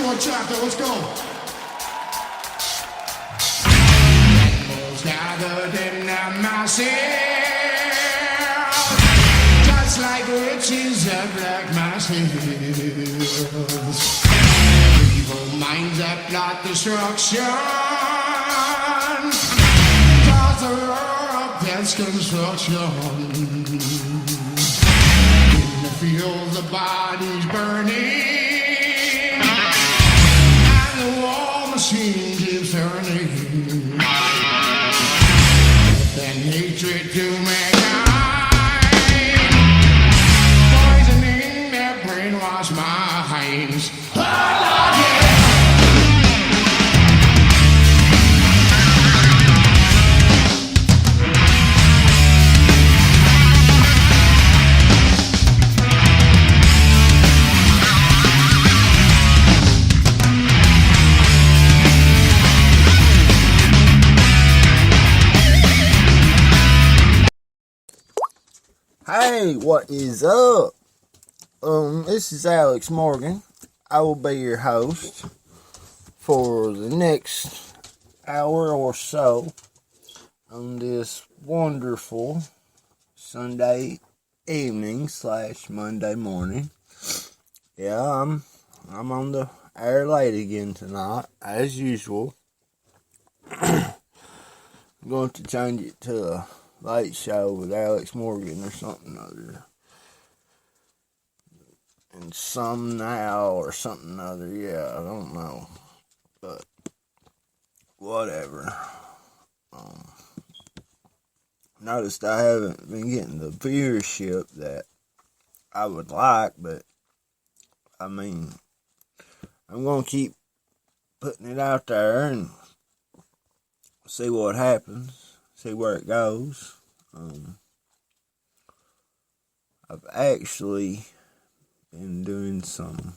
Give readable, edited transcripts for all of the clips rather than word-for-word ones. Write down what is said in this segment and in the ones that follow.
more chapter. Let's go. Animals gathered in their masses, just like witches at black masses. Evil minds that plot destruction, cause the roar of death's construction. In the fields, the bodies burning, machine keeps turning, and hatred to mankind, poisoning their brainwashed minds. Oh, Lord, yeah. Hey, what is up? This is Alex Morgan. I will be your host for the next hour or so on this wonderful Sunday evening / Monday morning. Yeah, I'm on the air late again tonight, as usual. I'm going to change it to a late show with Alex Morgan or something other. And some now or something other. Yeah, I don't know. But whatever. Noticed I haven't been getting the viewership that I would like, but I mean, I'm going to keep putting it out there and see what happens. See where it goes. I've actually been doing some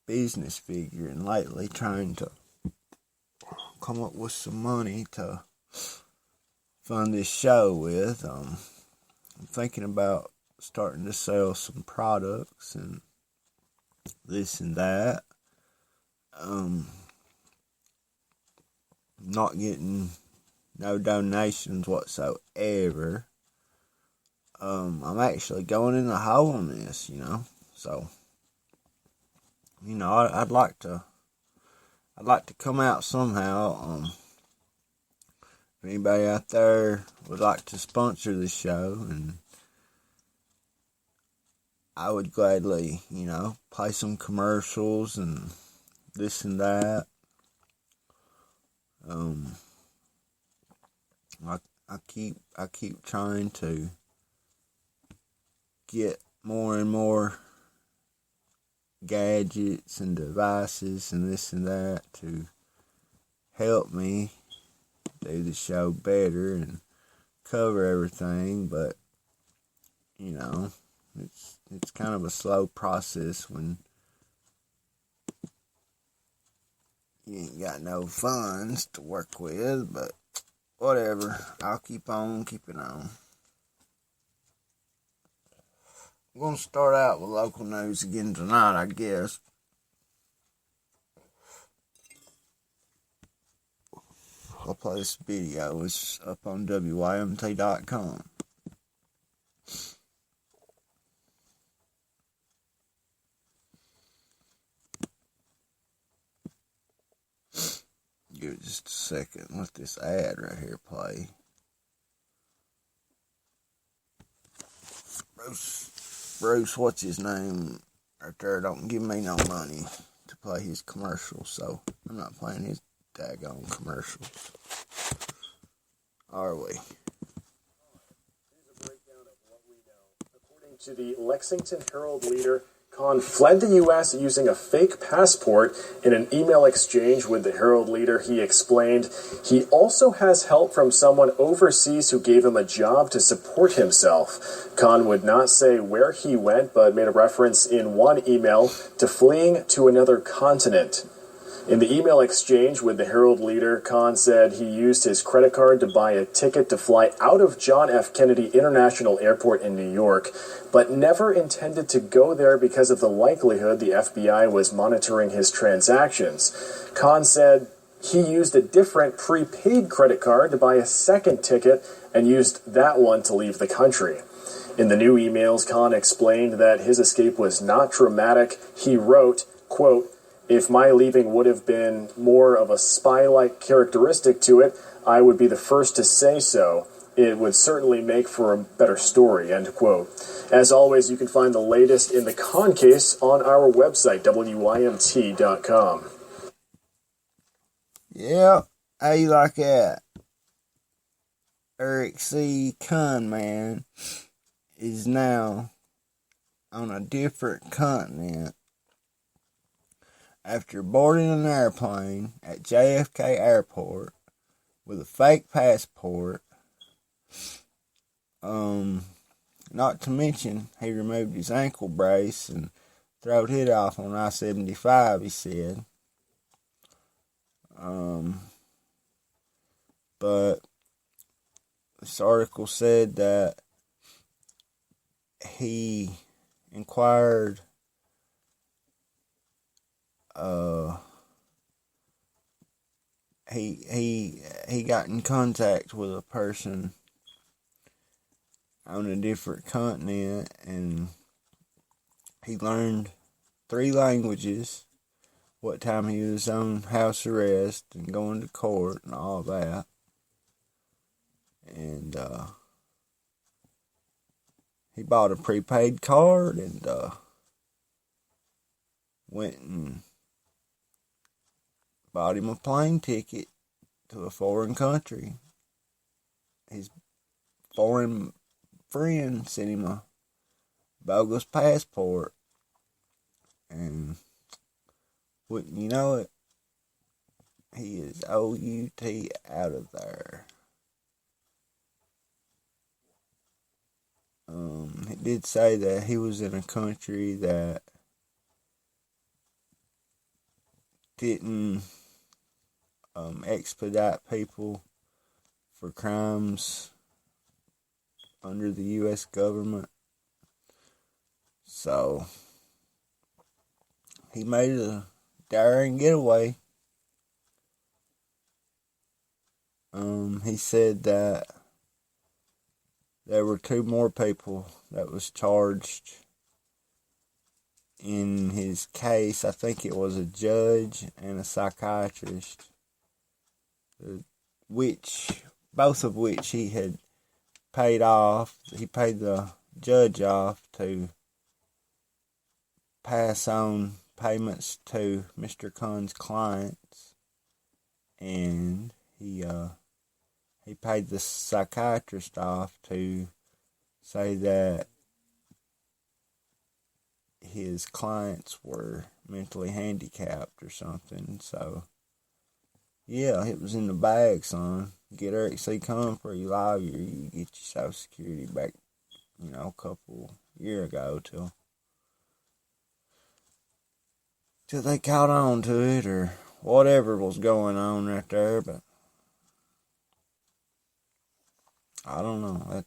business figuring lately, trying to come up with some money to fund this show with. I'm thinking about starting to sell some products and this and that. Not getting no donations whatsoever. I'm actually going in the hole on this, So, I'd like to come out somehow. If anybody out there would like to sponsor the show, and I would gladly, play some commercials and this and that. I keep trying to get more and more gadgets and devices and this and that to help me do the show better and cover everything, but it's kind of a slow process when you ain't got no funds to work with, but whatever. I'll keep on keeping on. I'm going to start out with local news again tonight, I guess. I'll play this video. It's up on WYMT.com. Give it just a second. Let this ad right here play. Bruce, what's his name? Right there don't give me no money to play his commercials, so I'm not playing his daggone commercials. Are we? Here's a breakdown of what we know. According to the Lexington Herald-Leader, Khan fled the U.S. using a fake passport. In an email exchange with the Herald-Leader, he explained he also has help from someone overseas who gave him a job to support himself. Khan would not say where he went, but made a reference in one email to fleeing to another continent. In the email exchange with the Herald leader, Khan said he used his credit card to buy a ticket to fly out of John F. Kennedy International Airport in New York, but never intended to go there because of the likelihood the FBI was monitoring his transactions. Khan said he used a different prepaid credit card to buy a second ticket and used that one to leave the country. In the new emails, Khan explained that his escape was not dramatic. He wrote, quote, "If my leaving would have been more of a spy-like characteristic to it, I would be the first to say so. It would certainly make for a better story," end quote. As always, you can find the latest in the Khan case on our website, WYMT.com. Yeah, how you like that? Eric C. Khan, man, is now on a different continent after boarding an airplane at JFK Airport with a fake passport. Not to mention, he removed his ankle brace and throwed it off on I-75, he said. But this article said that he inquired he got in contact with a person on a different continent, and he learned 3 languages, what time he was on house arrest and going to court and all that. And he bought a prepaid card and went and bought him a plane ticket to a foreign country. His foreign friend sent him a bogus passport, and wouldn't you know it, he is OUT out of there. It did say that he was in a country that didn't expedite people for crimes under the U.S. government. So he made a daring getaway. He said that there were 2 more people that was charged in his case. I think it was a judge and a psychiatrist, both of which he had paid off. He paid the judge off to pass on payments to Mr. Khan's clients, and he paid the psychiatrist off to say that his clients were mentally handicapped or something. So, yeah, it was in the bag, son. Get Eric C. Khan for your lawyer, you get your Social Security back, a couple years ago till they caught on to it or whatever was going on right there. But I don't know.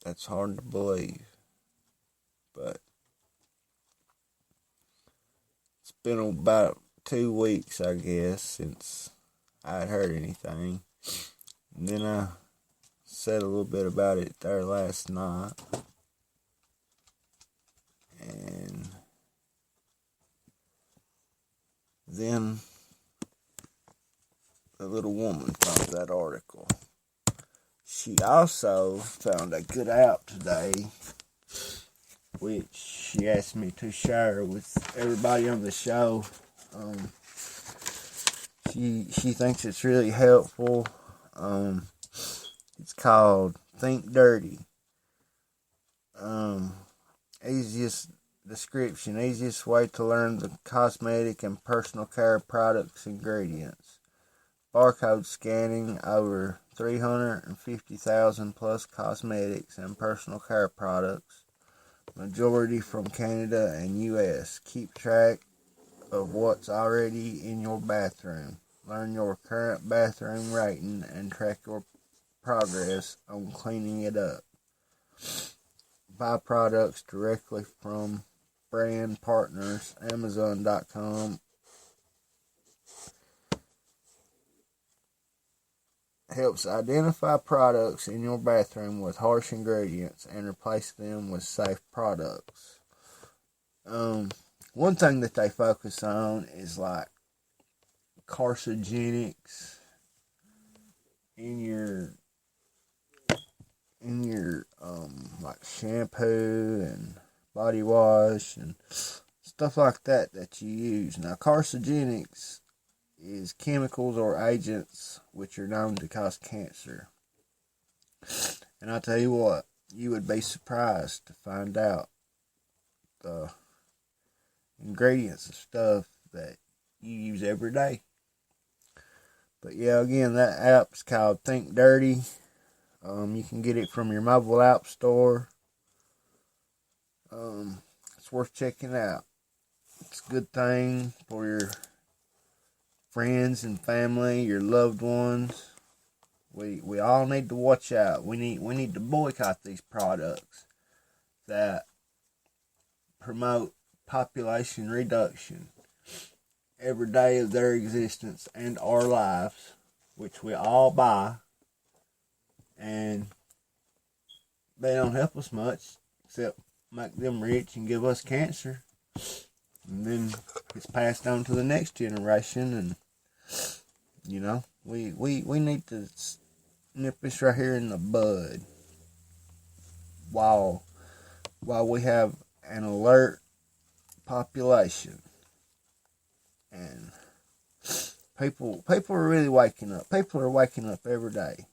That's hard to believe. But it's been about 2 weeks, I guess, since I had heard anything. And then I said a little bit about it there last night. And then the little woman found that article. She also found a good app today, which she asked me to share with everybody on the show. She thinks it's really helpful. It's called Think Dirty. Easiest description, easiest way to learn the cosmetic and personal care products ingredients. Barcode scanning over 350,000 plus cosmetics and personal care products. majority from Canada and US. Keep track of what's already in your bathroom. Learn your current bathroom rating and track your progress on cleaning it up. Buy products directly from brand partners. Amazon.com helps identify products in your bathroom with harsh ingredients and replace them with safe products. One thing that they focus on is like carcinogenics in your like shampoo and body wash and stuff like that you use. Now, carcinogenics is chemicals or agents which are known to cause cancer. And I tell you what, you would be surprised to find out the ingredients of stuff that you use every day. But yeah, again, that app's called Think Dirty. You can get it from your mobile app store. It's worth checking out. It's a good thing for your friends and family, your loved ones. We all need to watch out. We need to boycott these products that promote population reduction every day of their existence and our lives, which we all buy, and they don't help us much except make them rich and give us cancer, and then it's passed on to the next generation. And you know, we need to nip this right here in the bud while we have an alert population. And people are really waking up. People are waking up every day.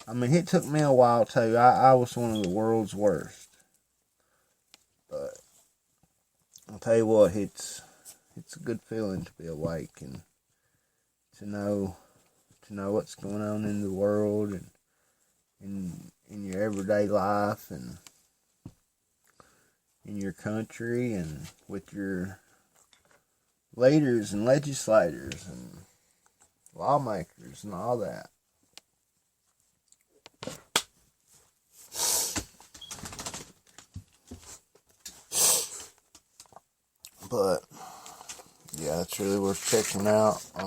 I mean, it took me a while too. I was one of the world's worst. But I'll tell you what, it's a good feeling to be awake and to know what's going on in the world and in your everyday life and in your country and with your leaders and legislators and lawmakers and all that. But yeah, it's really worth checking out. I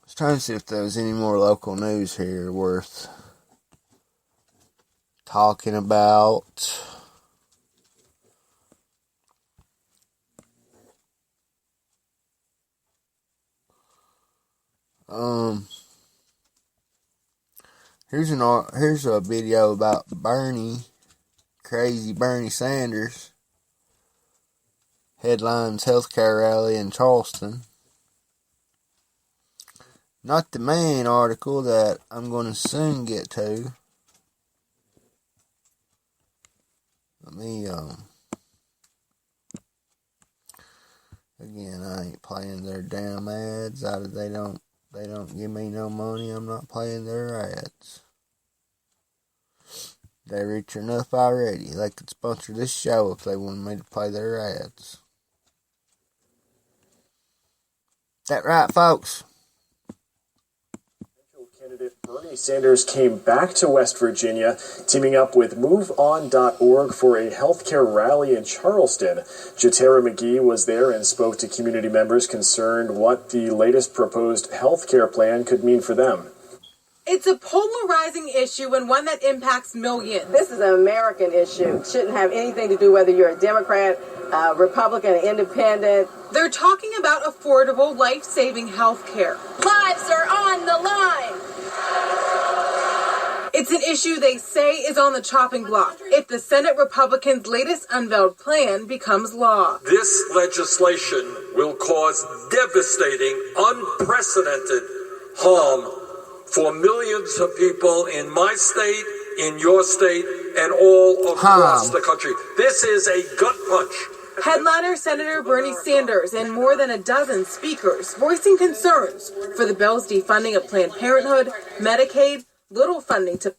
was trying to see if there was any more local news here worth talking about. Here's a video about crazy Bernie Sanders headlines healthcare rally in Charleston. Not the main article that I'm going to soon get to. Let me, again, I ain't playing their damn ads. They don't give me no money. I'm not playing their ads. They're rich enough already. They could sponsor this show if they wanted me to play their ads. That right, folks? Candidate Bernie Sanders came back to West Virginia, teaming up with MoveOn.org for a healthcare rally in Charleston. Jatera McGee was there and spoke to community members concerned what the latest proposed healthcare plan could mean for them. It's a polarizing issue and one that impacts millions. This is an American issue. It shouldn't have anything to do whether you're a Democrat, Republican, Independent. They're talking about affordable, life-saving health care. Lives are on the line. It's an issue they say is on the chopping block if the Senate Republicans' latest unveiled plan becomes law. This legislation will cause devastating, unprecedented harm for millions of people in my state, in your state, and all across the country. This is a gut punch Headliner Senator Bernie Sanders and more than a dozen speakers voicing concerns for the bill's defunding of Planned Parenthood, Medicaid, little funding to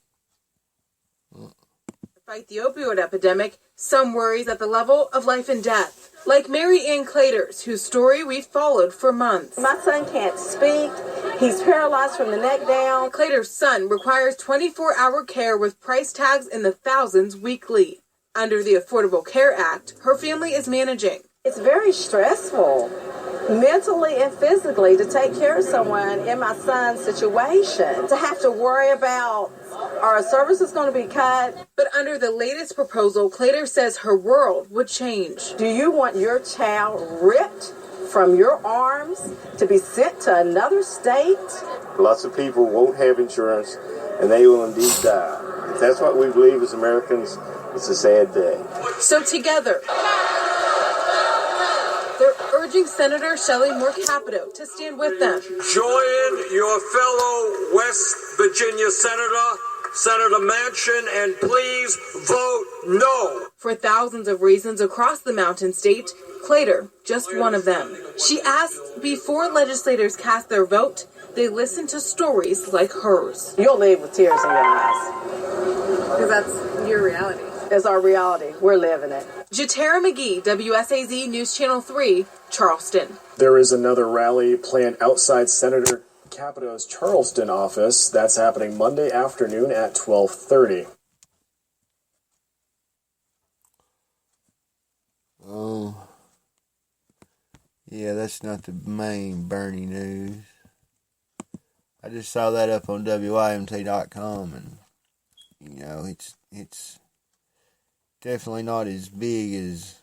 fight the opioid epidemic, some worries at the level of life and death. Like Mary Ann Claters, whose story we followed for months. My son can't speak. He's paralyzed from the neck down. Claters' son requires 24-hour care with price tags in the thousands weekly. Under the Affordable Care Act, her family is managing. It's very stressful, mentally and physically, to take care of someone in my son's situation. To have to worry about, are our services going to be cut? But under the latest proposal, Claters says her world would change. Do you want your child ripped from your arms to be sent to another state? Lots of people won't have insurance, and they will indeed die. If that's what we believe as Americans, it's a sad day. So together, they're urging Senator Shelley Moore Capito to stand with them. Join your fellow West Virginia Senator Manchin, and please vote no. For thousands of reasons across the Mountain State, Claytor, just one of them. She asked before legislators cast their vote, they listen to stories like hers. You'll leave with tears in your eyes. Because that's your reality. It's our reality. We're living it. Jatera McGee, WSAZ News Channel 3, Charleston. There is another rally planned outside Senator Capito's Charleston office. That's happening Monday afternoon at 12:30. Yeah, that's not the main Bernie news. I just saw that up on WIMT.com, and you know, it's definitely not as big as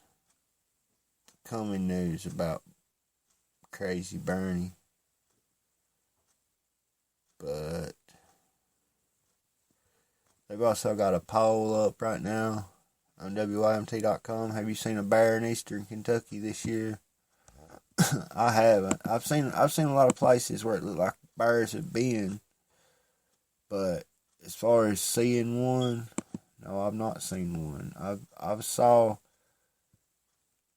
coming news about crazy Bernie. But they've also got a poll up right now on WIMT.com. Have you seen a bear in eastern Kentucky this year? I haven't. I've seen a lot of places where it looked like bears have been, but as far as seeing one, no, I've not seen one. I've saw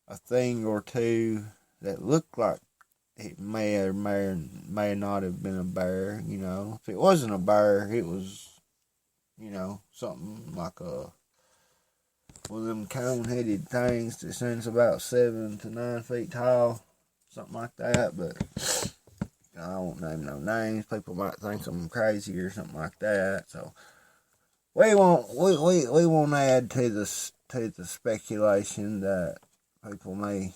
a thing or two that looked like it may or may not have been a bear. You know, if it wasn't a bear, it was, you know, something like one of them cone-headed things that stands about 7 to 9 feet tall, something like that. But I won't name no names. People might think I'm crazy or something like that. So we won't add to the speculation that people may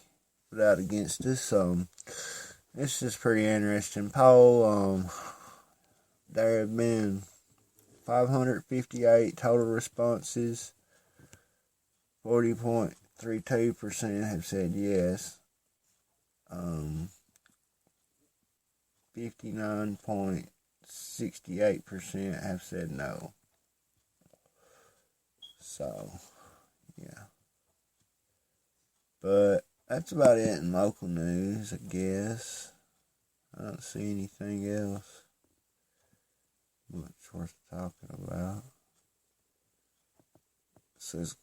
put out against us. This is pretty interesting poll. There have been 558 total responses. 40.32% have said yes. 59.68% have said no. So, yeah. But that's about it in local news, I guess. I don't see anything else much worth talking about. It says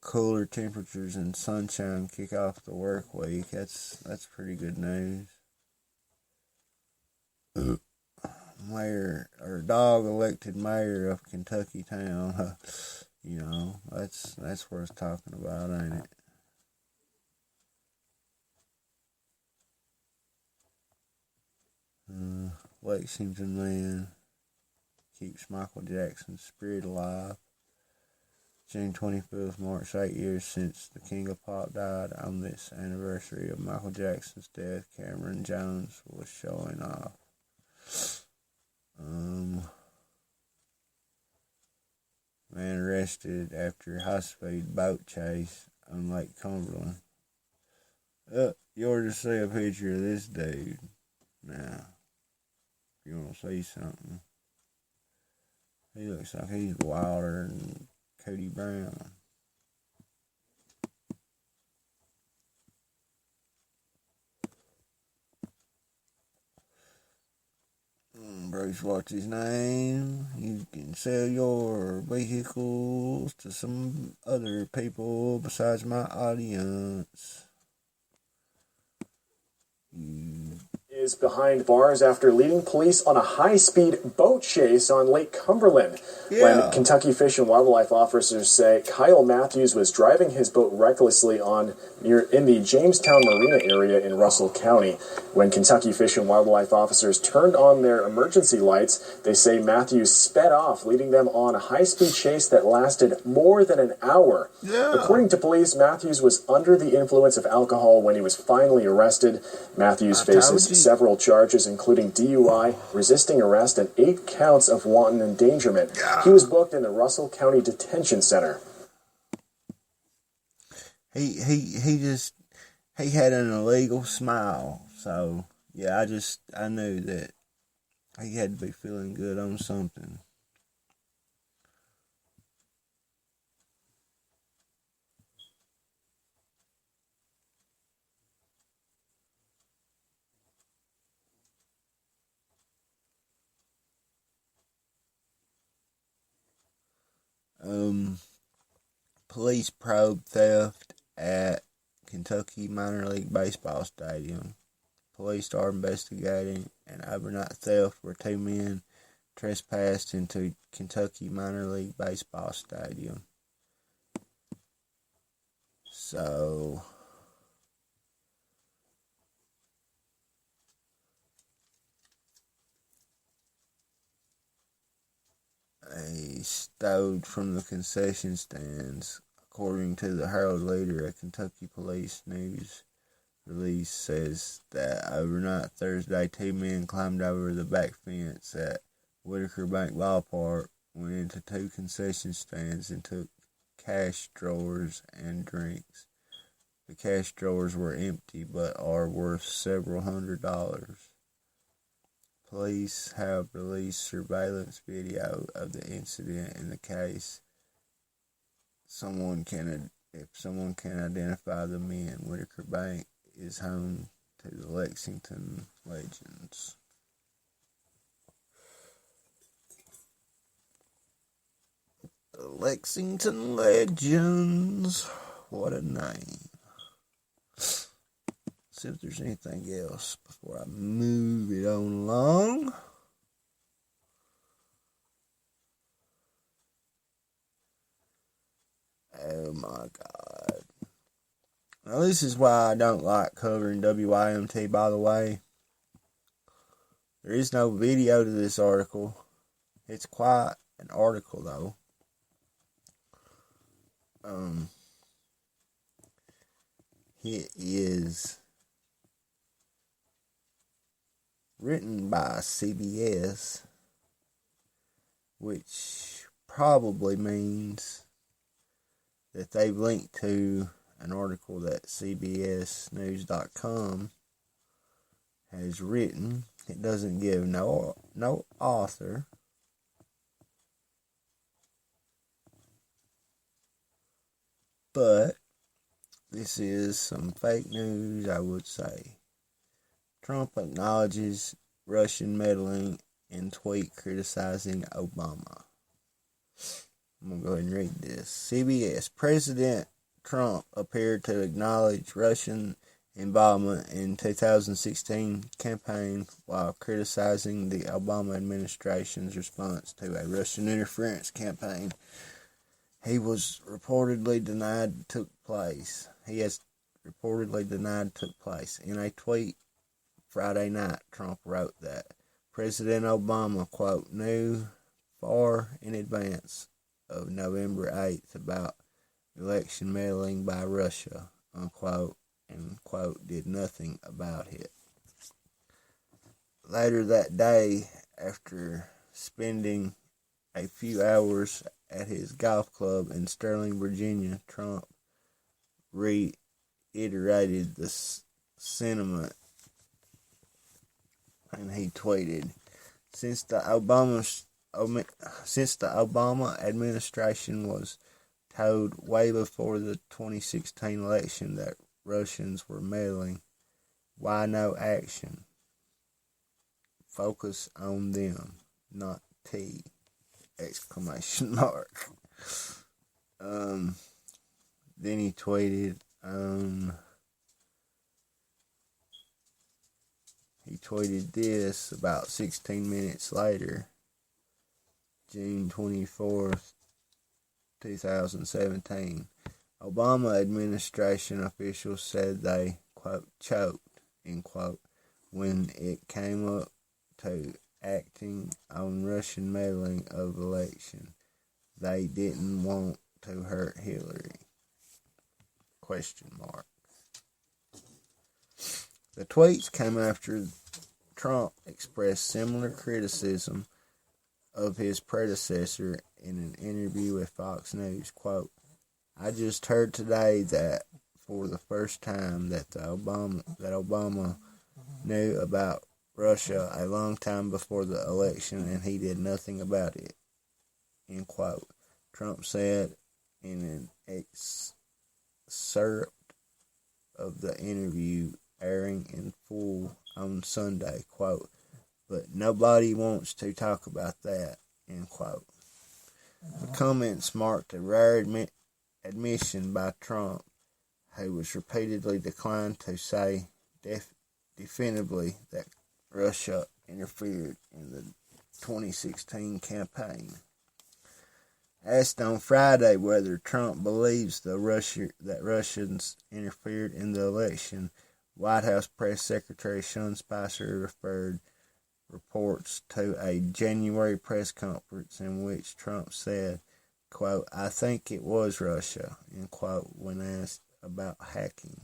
cooler temperatures and sunshine kick off the work week. That's pretty good news. Mayor or dog elected mayor of Kentucky town. You know, that's worth talking about, ain't it? Lexington man keeps Michael Jackson's spirit alive. June 25th marks 8 years since the King of Pop died. On this anniversary of Michael Jackson's death, Cameron Jones was showing off. Man arrested after high-speed boat chase on Lake Cumberland. You ought to see a picture of this dude. Now, if you want to see something, he looks like he's wilder than Cody Brown. Bruce, what's his name? You can sell your vehicles to some other people besides my audience. Is behind bars after leading police on a high-speed boat chase on Lake Cumberland. When Kentucky Fish and Wildlife officers say Kyle Matthews was driving his boat recklessly in the Jamestown Marina area in Russell County. When Kentucky Fish and Wildlife officers turned on their emergency lights, they say Matthews sped off, leading them on a high-speed chase that lasted more than an hour. According to police, Matthews was under the influence of alcohol when he was finally arrested. Matthews faces several charges, including DUI, resisting arrest, and 8 counts of wanton endangerment. He was booked in the Russell County Detention Center. He had an illegal smile, so yeah, I knew that he had to be feeling good on something. Police probe theft at Kentucky Minor League Baseball Stadium. Police are investigating an overnight theft where 2 men trespassed into Kentucky Minor League Baseball Stadium. So, they stowed from the concession stands. According to the Herald Leader, a Kentucky Police News release says that overnight Thursday, 2 men climbed over the back fence at Whitaker Bank Ballpark, went into 2 concession stands, and took cash drawers and drinks. The cash drawers were empty but are worth several $100s. Police have released surveillance video of the incident in the case. If someone can identify the men, Whitaker Bank is home to the Lexington Legends. The Lexington Legends. What a name. See if there's anything else before I move it on along. Oh my God. Now this is why I don't like covering WYMT, by the way. There is no video to this article. It's quite an article though. It is written by CBS, which probably means that they've linked to an article that CBSNews.com has written. It doesn't give no author. But this is some fake news, I would say. Trump acknowledges Russian meddling in tweet criticizing Obama. I'm going to go ahead and read this. CBS. President Trump appeared to acknowledge Russian involvement in 2016 campaign while criticizing the Obama administration's response to a Russian interference campaign he has reportedly denied took place. In a tweet Friday night, Trump wrote that President Obama, quote, knew far in advance of November 8th about election meddling by Russia, unquote, and, quote, did nothing about it. Later that day, after spending a few hours at his golf club in Sterling, Virginia, Trump reiterated the sentiment, and he tweeted, Since the Obama administration was told way before the 2016 election that Russians were meddling, why no action? focus on them, not T! Exclamation mark. Then he tweeted, this about 16 minutes later, June 24th, 2017. Obama administration officials said they, quote, choked, end quote, when it came up to acting on Russian meddling of election. They didn't want to hurt Hillary? Question mark. The tweets came after Trump expressed similar criticism of his predecessor in an interview with Fox News. Quote, I just heard today that for the first time that Obama knew about Russia a long time before the election and he did nothing about it. End quote. Trump said in an excerpt of the interview airing in full on Sunday, quote, but nobody wants to talk about that, end quote. The comments marked a rare admission by Trump, who was repeatedly declined to say definitively that Russia interfered in the 2016 campaign. Asked on Friday whether Trump believes that Russians interfered in the election, White House Press Secretary Sean Spicer referred reports to a January press conference in which Trump said, quote, I think it was Russia, end quote, when asked about hacking.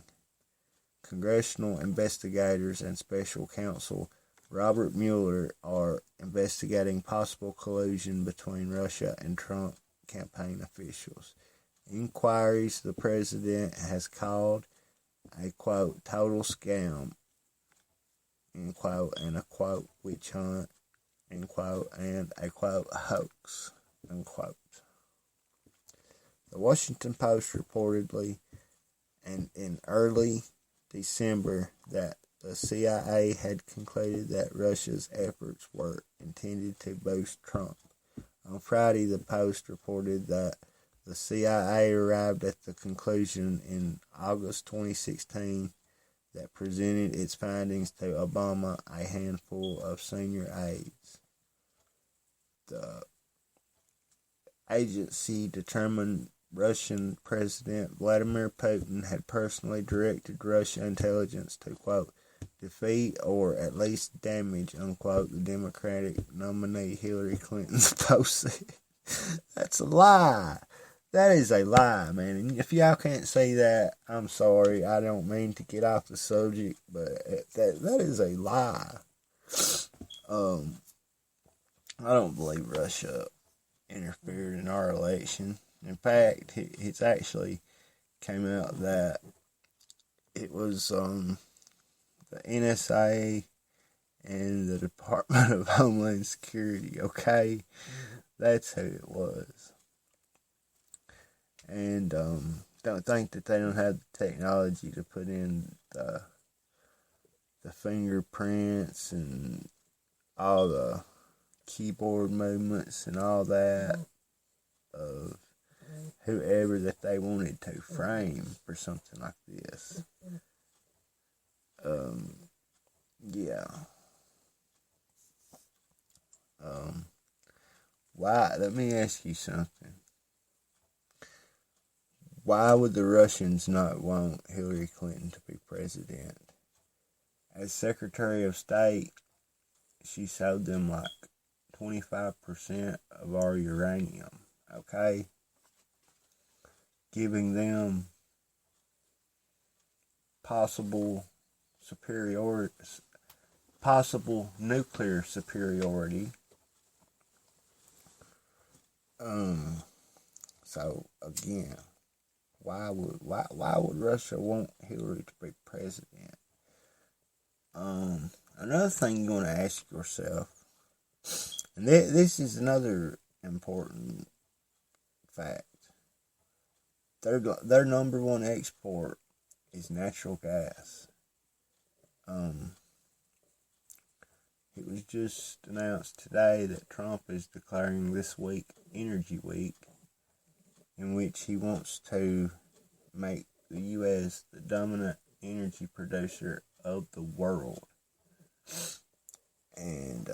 Congressional investigators and special counsel Robert Mueller are investigating possible collusion between Russia and Trump campaign officials. Inquiries the president has called a, quote, total scam, end quote, and a, quote, witch hunt, end quote, and a, quote, hoax, unquote. The Washington Post reportedly, and in early December, that the CIA had concluded that Russia's efforts were intended to boost Trump. On Friday, the Post reported that the CIA arrived at the conclusion in August 2016 that presented its findings to Obama a handful of senior aides. The agency determined Russian President Vladimir Putin had personally directed Russian intelligence to, quote, defeat or at least damage, unquote, the Democratic nominee Hillary Clinton's post. That's a lie. That is a lie, man. And if y'all can't say that, I'm sorry. I don't mean to get off the subject, but that is a lie. I don't believe Russia interfered in our election. In fact, it's actually came out that it was the NSA and the Department of Homeland Security, okay? That's who it was. And don't think that they don't have the technology to put in the fingerprints and all the keyboard movements and all that of whoever that they wanted to frame for something like this. Yeah. Why? Let me ask you something. Why would the Russians not want Hillary Clinton to be president? As Secretary of State, she sold them like 25% of our uranium, okay? Giving them possible nuclear superiority. So again, why would Russia want Hillary to be president? Another thing you're going to ask yourself, and this is another important fact. Their number one export is natural gas. It was just announced today that Trump is declaring this week Energy Week, in which he wants to make the U.S. the dominant energy producer of the world. And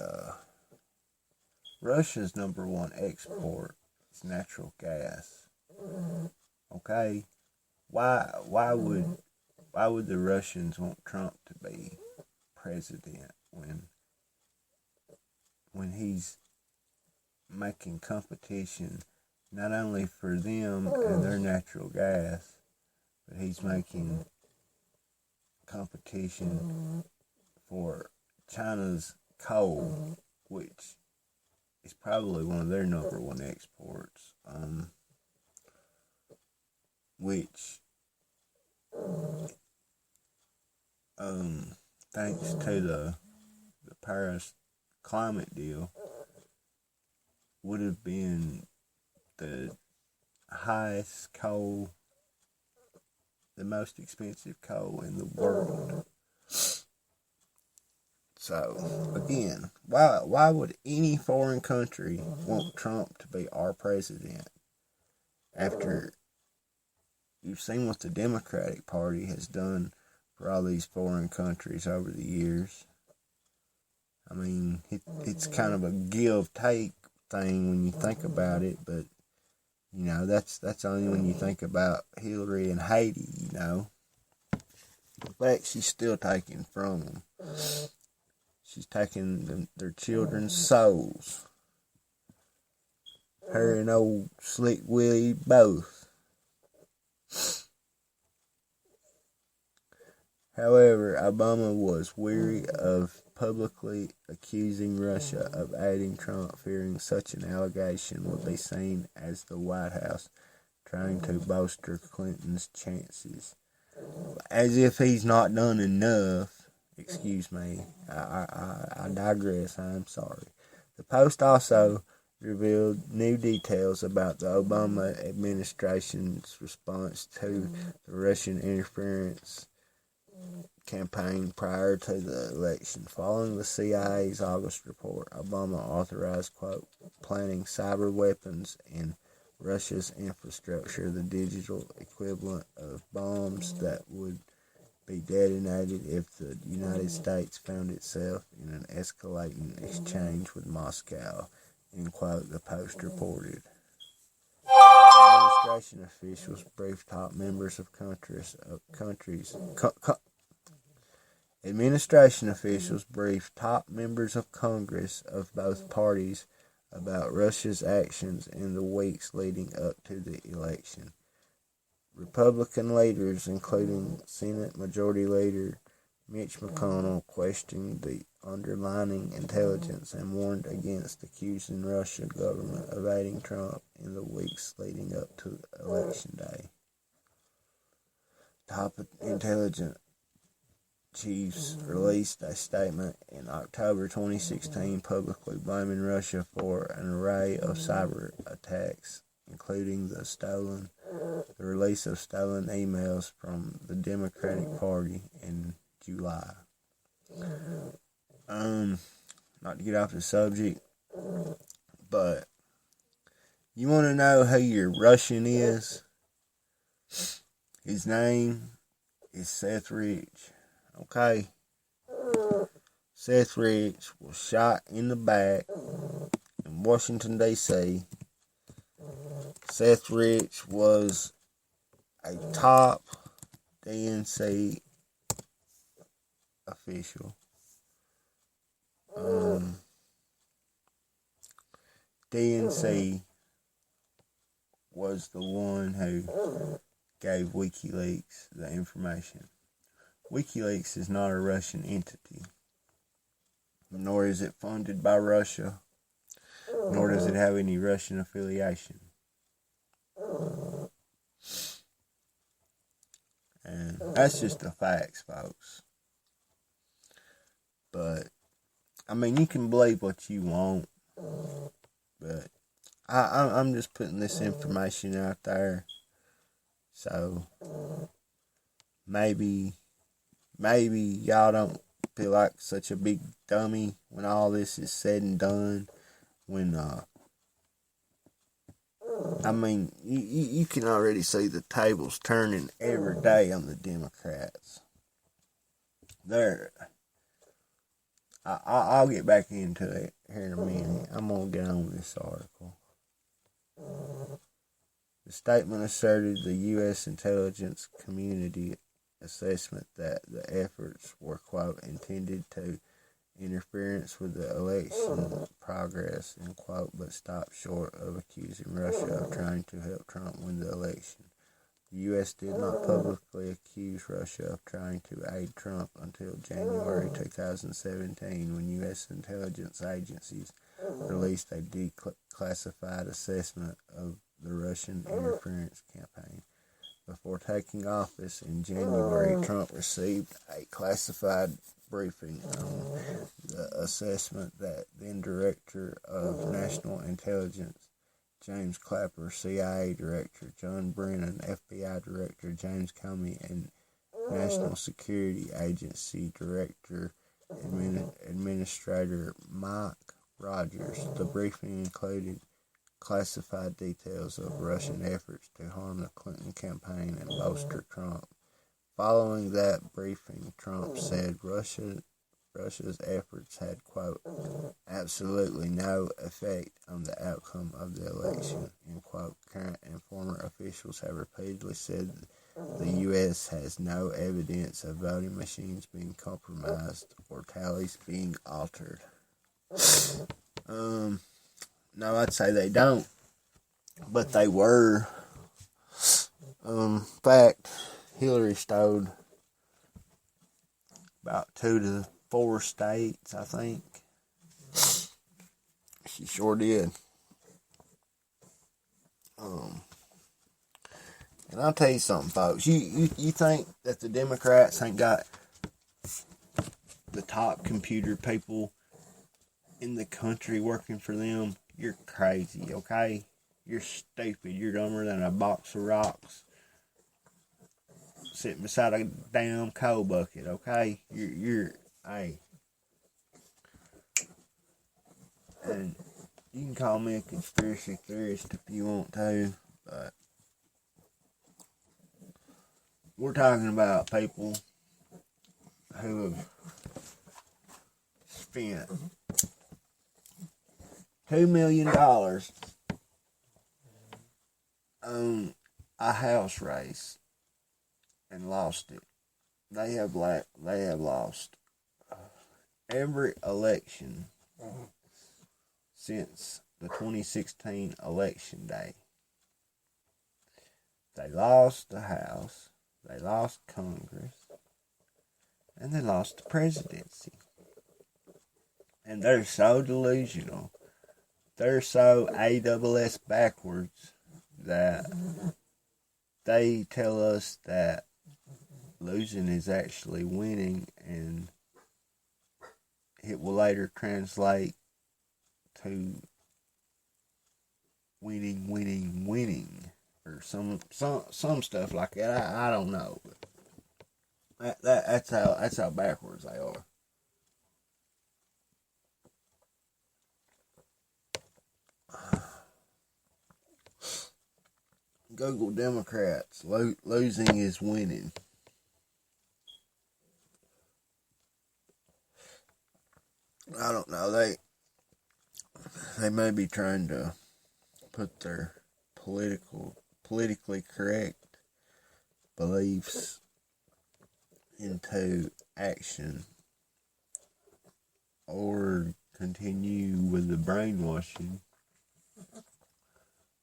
Russia's number one export is natural gas. Okay, why would the Russians want Trump to be president when he's making competition not only for them and their natural gas, but he's making competition for China's coal, which is probably one of their number one exports, which thanks to the Paris climate deal, would have been the highest coal, the most expensive coal in the world. So, again, why would any foreign country want Trump to be our president after you've seen what the Democratic Party has done for all these foreign countries over the years? I mean, it's kind of a give-take thing when you think about it, but, you know, that's only when you think about Hillary and Haiti, you know. In fact, she's still taking from them. She's taking their children's souls. Her and old Slick Willie both. However, Obama was weary of publicly accusing Russia of aiding Trump, fearing such an allegation would be seen as the White House trying to bolster Clinton's chances. As if he's not done enough. Excuse me, I digress, I'm sorry. The Post also revealed new details about the Obama administration's response to the Russian interference campaign prior to the election. Following the CIA's August report, Obama authorized, quote, planting cyber weapons in Russia's infrastructure, the digital equivalent of bombs that would be detonated if the United States found itself in an escalating exchange with Moscow, end quote, the Post reported. Administration officials briefed top members of Administration officials briefed top members of Congress of both parties about Russia's actions in the weeks leading up to the election. Republican leaders, including Senate Majority Leader Mitch McConnell, questioned the underlying intelligence and warned against accusing Russian government of aiding Trump in the weeks leading up to Election Day. Top intelligence chiefs released a statement in October 2016 publicly blaming Russia for an array of cyber attacks, including the release of stolen emails from the Democratic Party in July. Not to get off the subject, but you want to know who your Russian is? His name is Seth Rich. Okay? Seth Rich was shot in the back in Washington, D.C. Seth Rich was a top DNC official. DNC was the one who gave WikiLeaks the information. WikiLeaks is not a Russian entity, nor is it funded by Russia, nor does it have any Russian affiliation. And that's just the facts, folks. But, I mean, you can believe what you want, but I'm just putting this information out there. So, maybe y'all don't feel like such a big dummy when all this is said and done. When, I mean, you can already see the tables turning every day on the Democrats. I'll get back into it here in a minute. I'm going to get on this article. The statement asserted the U.S. intelligence community assessment that the efforts were, quote, intended to interference with the election progress, end quote, but stopped short of accusing Russia of trying to help Trump win the election. The U.S. did not publicly accuse Russia of trying to aid Trump until January 2017, when U.S. intelligence agencies released a declassified assessment of the Russian interference campaign. Before taking office in January, Trump received a classified briefing on the assessment that then Director of National Intelligence James Clapper, CIA Director John Brennan, FBI Director James Comey, and National Security Agency Director Administrator Mike Rogers. The briefing included classified details of Russian efforts to harm the Clinton campaign and bolster Trump. Following that briefing, Trump said Russia's efforts had, quote, absolutely no effect on the outcome of the election, end quote. Current and former officials have repeatedly said the U.S. has no evidence of voting machines being compromised or tallies being altered. No, I'd say they don't, but they were. In fact, Hillary stole about 2 to 4 states, I think. She sure did. And I'll tell you something, folks. You think that the Democrats ain't got the top computer people in the country working for them? You're crazy, okay? You're stupid. You're dumber than a box of rocks sitting beside a damn coal bucket, okay? Hey. And you can call me a conspiracy theorist if you want to, but we're talking about people who have spent $2 million on a house race and lost it. They have lost every election since the 2016 election day. They lost the House, they lost Congress, and they lost the presidency. And they're so delusional. They're so AWS backwards that they tell us that losing is actually winning, and it will later translate to winning, or some stuff like that. I don't know. That's how backwards they are. Google Democrats. Losing is winning. I don't know. They may be trying to put their politically correct beliefs into action, or continue with the brainwashing,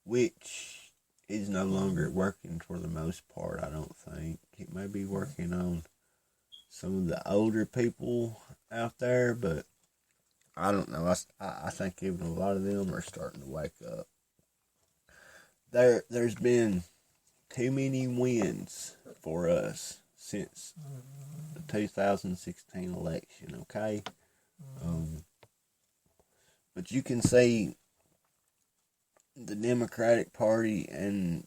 which is no longer working for the most part, I don't think. It may be working on some of the older people out there, but I don't know. I think even a lot of them are starting to wake up. There's been too many wins for us since the 2016 election, okay? But you can see the Democratic Party and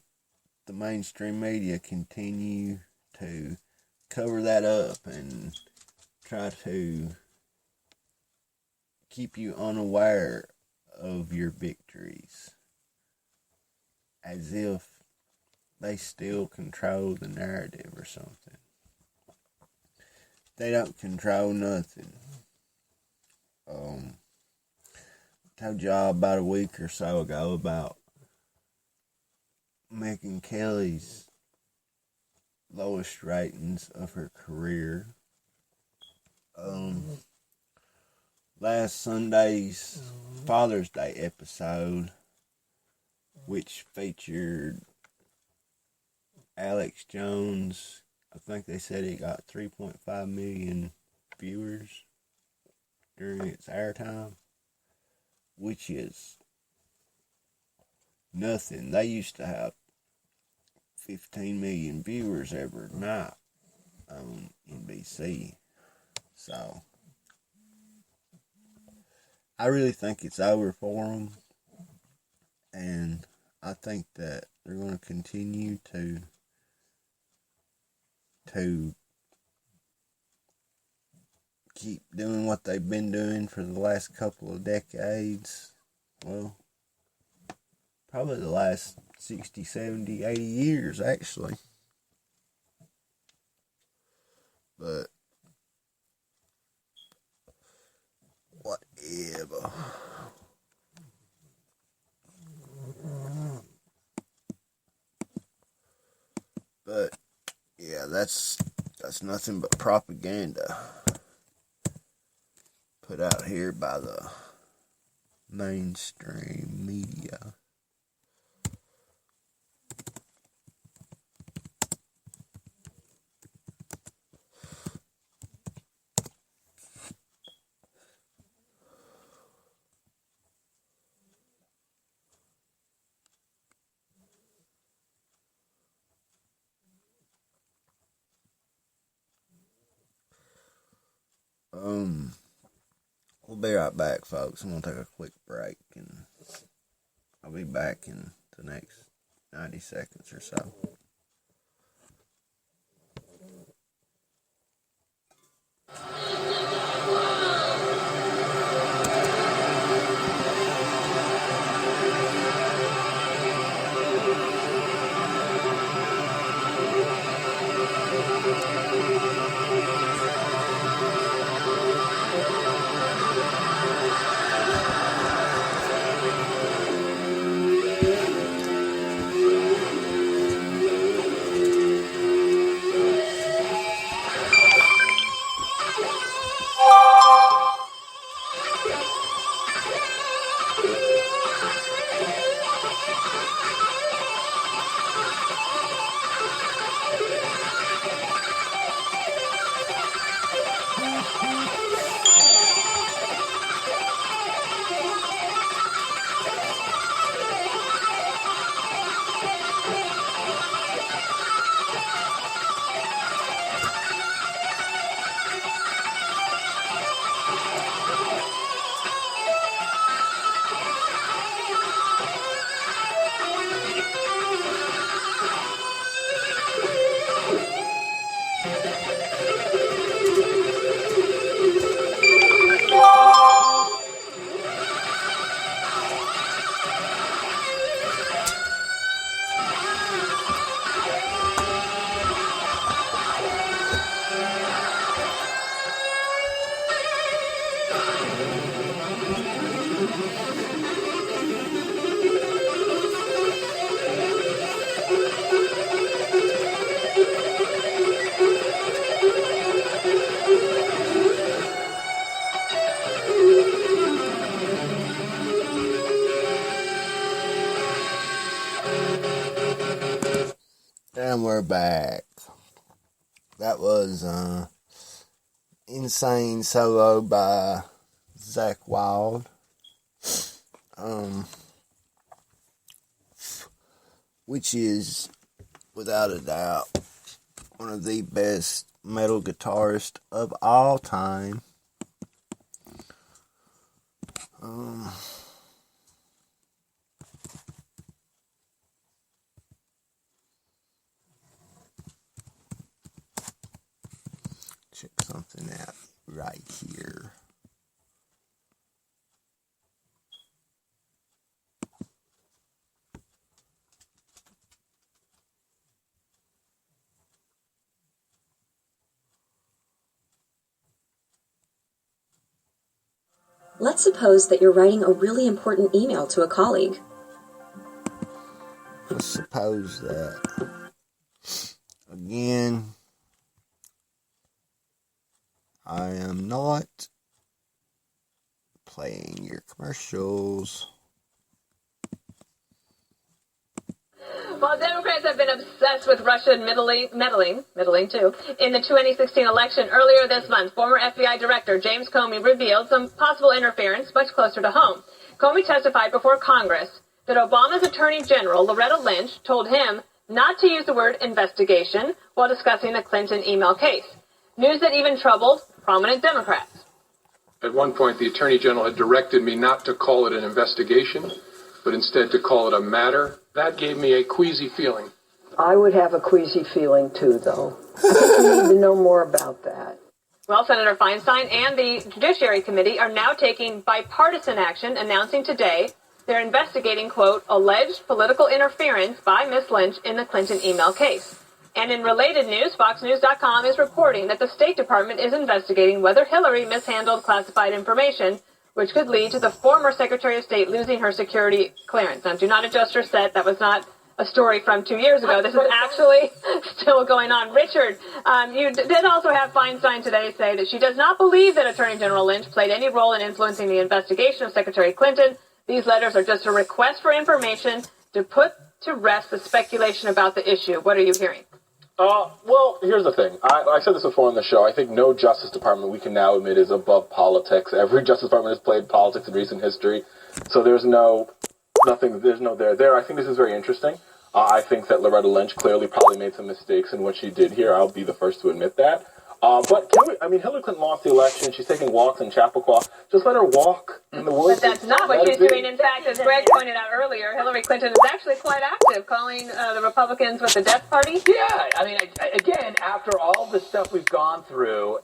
the mainstream media continue to cover that up and try to keep you unaware of your victories, as if they still control the narrative or something. They don't control nothing. I told y'all about a week or so ago about Megyn Kelly's lowest ratings of her career. Last Sunday's Father's Day episode, which featured Alex Jones, I think they said it got 3.5 million viewers during its airtime, which is nothing. They used to have 15 million viewers every night on NBC. So, I really think it's over for them. And I think that they're going to continue to keep doing what they've been doing for the last couple of decades. Well, probably the last 60, 70, 80 years, actually. But whatever. But yeah, that's nothing but propaganda put out here by the mainstream media. We'll be right back, folks. I'm going to take a quick break, and I'll be back in the next 90 seconds or so. And we're back. That was Insane Solo by Zakk Wylde. Which is, without a doubt, one of the best metal guitarists of all time. Check something out right here. Let's suppose that you're writing a really important email to a colleague. Let's suppose that. Again, I am not playing your commercials. While Democrats have been obsessed with Russian meddling too, in the 2016 election earlier this month, former FBI Director James Comey revealed some possible interference much closer to home. Comey testified before Congress that Obama's Attorney General, Loretta Lynch, told him not to use the word investigation while discussing the Clinton email case. News that even troubled prominent Democrats. At one point, the Attorney General had directed me not to call it an investigation, but instead to call it a matter. That gave me a queasy feeling. I would have a queasy feeling too, though. I think we need to know more about that. Well, Senator Feinstein and the Judiciary Committee are now taking bipartisan action, announcing today they're investigating, quote, alleged political interference by Ms. Lynch in the Clinton email case. And in related news, FoxNews.com is reporting that the State Department is investigating whether Hillary mishandled classified information, which could lead to the former Secretary of State losing her security clearance. Now, do not adjust your set. That was not a story from 2 years ago. This is actually still going on. Richard, you did also have Feinstein today say that she does not believe that Attorney General Lynch played any role in influencing the investigation of Secretary Clinton. These letters are just a request for information to put to rest the speculation about the issue. What are you hearing? Well, here's the thing. I said this before on the show. I think no Justice Department we can now admit is above politics. Every Justice Department has played politics in recent history. So there's no there. I think this is very interesting. I think that Loretta Lynch clearly probably made some mistakes in what she did here. I'll be the first to admit that. But Hillary Clinton lost the election. She's taking walks in Chappaqua. Just let her walk in the woods. But that's not what she's doing. In fact, as Greg pointed out earlier, Hillary Clinton is actually quite active, calling the Republicans with the death party. Yeah, again, after all the stuff we've gone through,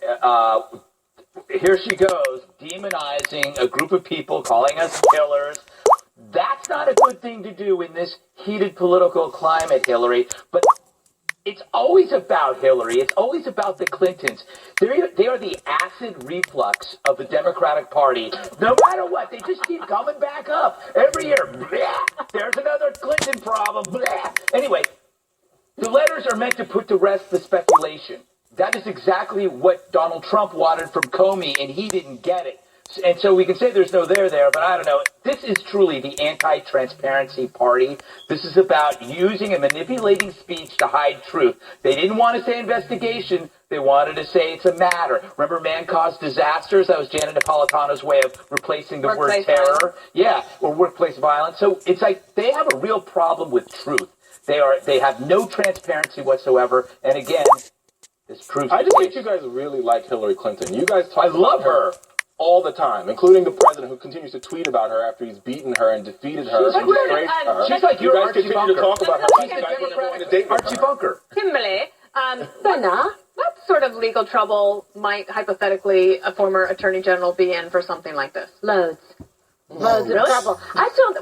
here she goes, demonizing a group of people, calling us killers. That's not a good thing to do in this heated political climate, Hillary. But it's always about Hillary. It's always about the Clintons. They are the acid reflux of the Democratic Party. No matter what, they just keep coming back up every year. Blah, there's another Clinton problem. Blah. Anyway, the letters are meant to put to rest the speculation. That is exactly what Donald Trump wanted from Comey, and he didn't get it. And so we can say there's no there, but I don't know. This is truly the anti-transparency party. This is about using and manipulating speech to hide truth. They didn't want to say investigation. They wanted to say it's a matter. Remember man-caused disasters? That was Janet Napolitano's way of replacing the word terror. Violence. Yeah, or workplace violence. So it's like they have a real problem with truth. They have no transparency whatsoever. And again, this proves I just think you guys really like Hillary Clinton. You guys talk about her all the time, including the president, who continues to tweet about her after he's beaten her and defeated her and disgraced her. She's like you guys continue to talk about her like you guys were going to date with her. Archie Bunker. Kimberly, what sort of legal trouble might hypothetically a former attorney general be in for something like this? Loads of trouble.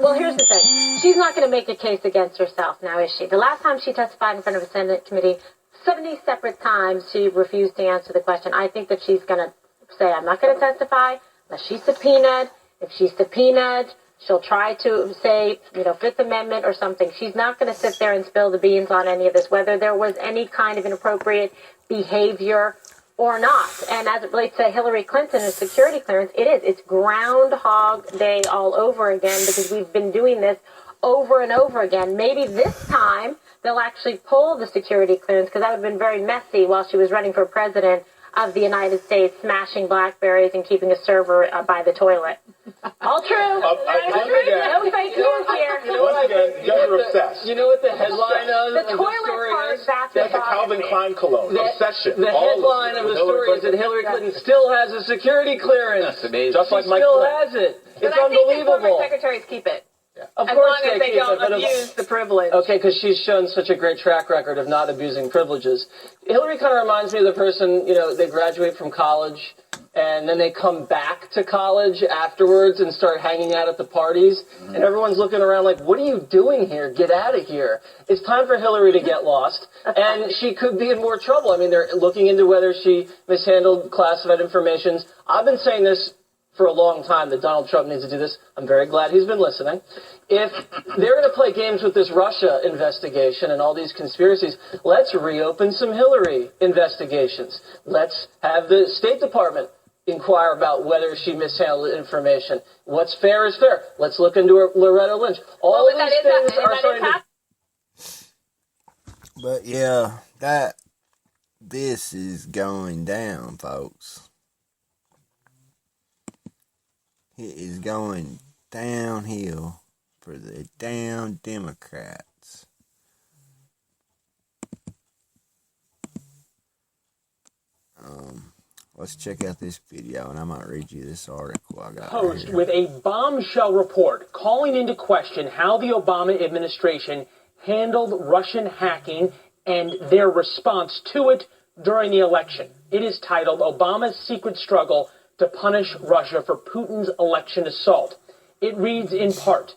Well, here's the thing. She's not going to make a case against herself now, is she? The last time she testified in front of a Senate committee, 70 separate times she refused to answer the question. I think that she's going to say, I'm not going to testify unless she's subpoenaed. If she's subpoenaed, she'll try to say, Fifth Amendment or something. She's not going to sit there and spill the beans on any of this, whether there was any kind of inappropriate behavior or not. And as it relates to Hillary Clinton and security clearance, it is. It's Groundhog Day all over again, because we've been doing this over and over again. Maybe this time they'll actually pull the security clearance, because that would have been very messy while she was running for president of the United States, smashing BlackBerries and keeping a server by the toilet. All true. No fake news here. You guys are obsessed. You know what the headline of the toilet part? That's a Calvin Klein cologne. Obsession. The headline of the story is that Hillary Clinton still has a security clearance. That's amazing. Just like Mike still has it. It's unbelievable. I think the former secretaries keep it. Yeah. As long as they don't abuse the privilege. Okay, because she's shown such a great track record of not abusing privileges. Hillary kind of reminds me of the person, they graduate from college, and then they come back to college afterwards and start hanging out at the parties, and everyone's looking around like, what are you doing here? Get out of here. It's time for Hillary to get lost, and she could be in more trouble. I mean, they're looking into whether she mishandled classified information. I've been saying this for a long time, that Donald Trump needs to do this. I'm very glad he's been listening. If they're going to play games with this Russia investigation and all these conspiracies, let's reopen some Hillary investigations. Let's have the State Department inquire about whether she mishandled information. What's fair is fair. Let's look into Loretta Lynch. All of these things are starting to... But yeah, this is going down, folks. It is going downhill for the damn Democrats. Let's check out this video, and I might read you this article I got. Post with a bombshell report calling into question how the Obama administration handled Russian hacking and their response to it during the election. It is titled Obama's Secret Struggle to Punish Russia for Putin's Election Assault. It reads in part,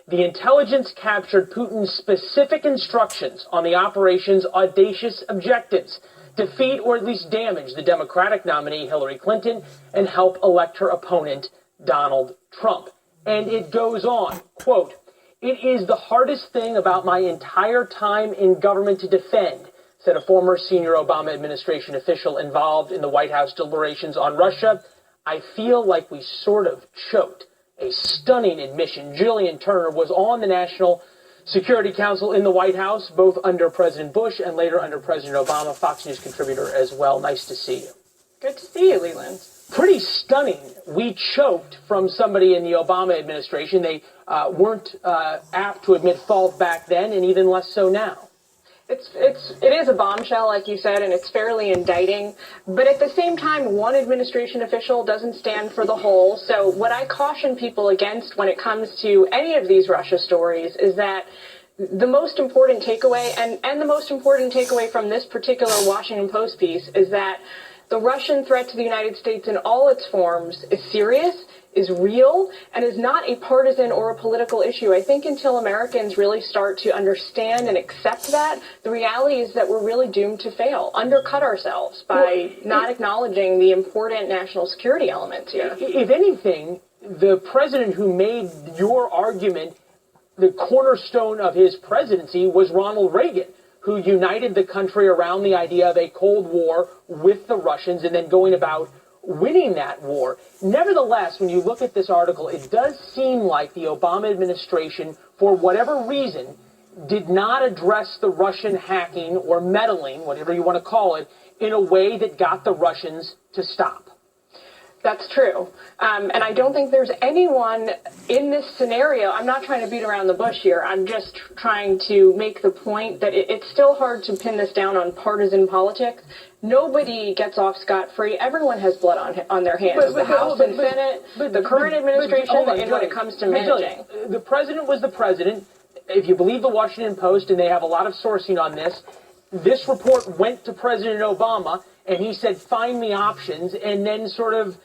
the intelligence captured Putin's specific instructions on the operation's audacious objectives, defeat or at least damage the Democratic nominee Hillary Clinton and help elect her opponent Donald Trump. And it goes on, quote, it is the hardest thing about my entire time in government to defend, said a former senior Obama administration official involved in the White House deliberations on Russia. I feel like we sort of choked. A stunning admission. Jillian Turner was on the National Security Council in the White House, both under President Bush and later under President Obama, Fox News contributor as well. Nice to see you. Good to see you, Leland. Pretty stunning. We choked from somebody in the Obama administration. They weren't apt to admit fault back then, and even less so now. It is a bombshell, like you said, and it's fairly indicting. But at the same time, one administration official doesn't stand for the whole. So what I caution people against when it comes to any of these Russia stories is that the most important takeaway, and the most important takeaway from this particular Washington Post piece, is that the Russian threat to the United States in all its forms is serious, is real, and is not a partisan or a political issue. I think until Americans really start to understand and accept that, the reality is that we're really doomed to fail, undercut ourselves by not acknowledging the important national security elements here. If anything, the president who made your argument the cornerstone of his presidency was Ronald Reagan, who united the country around the idea of a Cold War with the Russians and then going about winning that war. Nevertheless, when you look at this article, it does seem like the Obama administration, for whatever reason, did not address the Russian hacking or meddling, whatever you want to call it, in a way that got the Russians to stop. That's true. And I don't think there's anyone in this scenario. I'm not trying to beat around the bush here. I'm just trying to make the point that it's still hard to pin this down on partisan politics. Nobody gets off scot-free. Everyone has blood on their hands. The House and Senate, the current administration, and when it comes to managing. The president was the president. If you believe the Washington Post, and they have a lot of sourcing on this report went to President Obama, and he said, find me options, and then sort of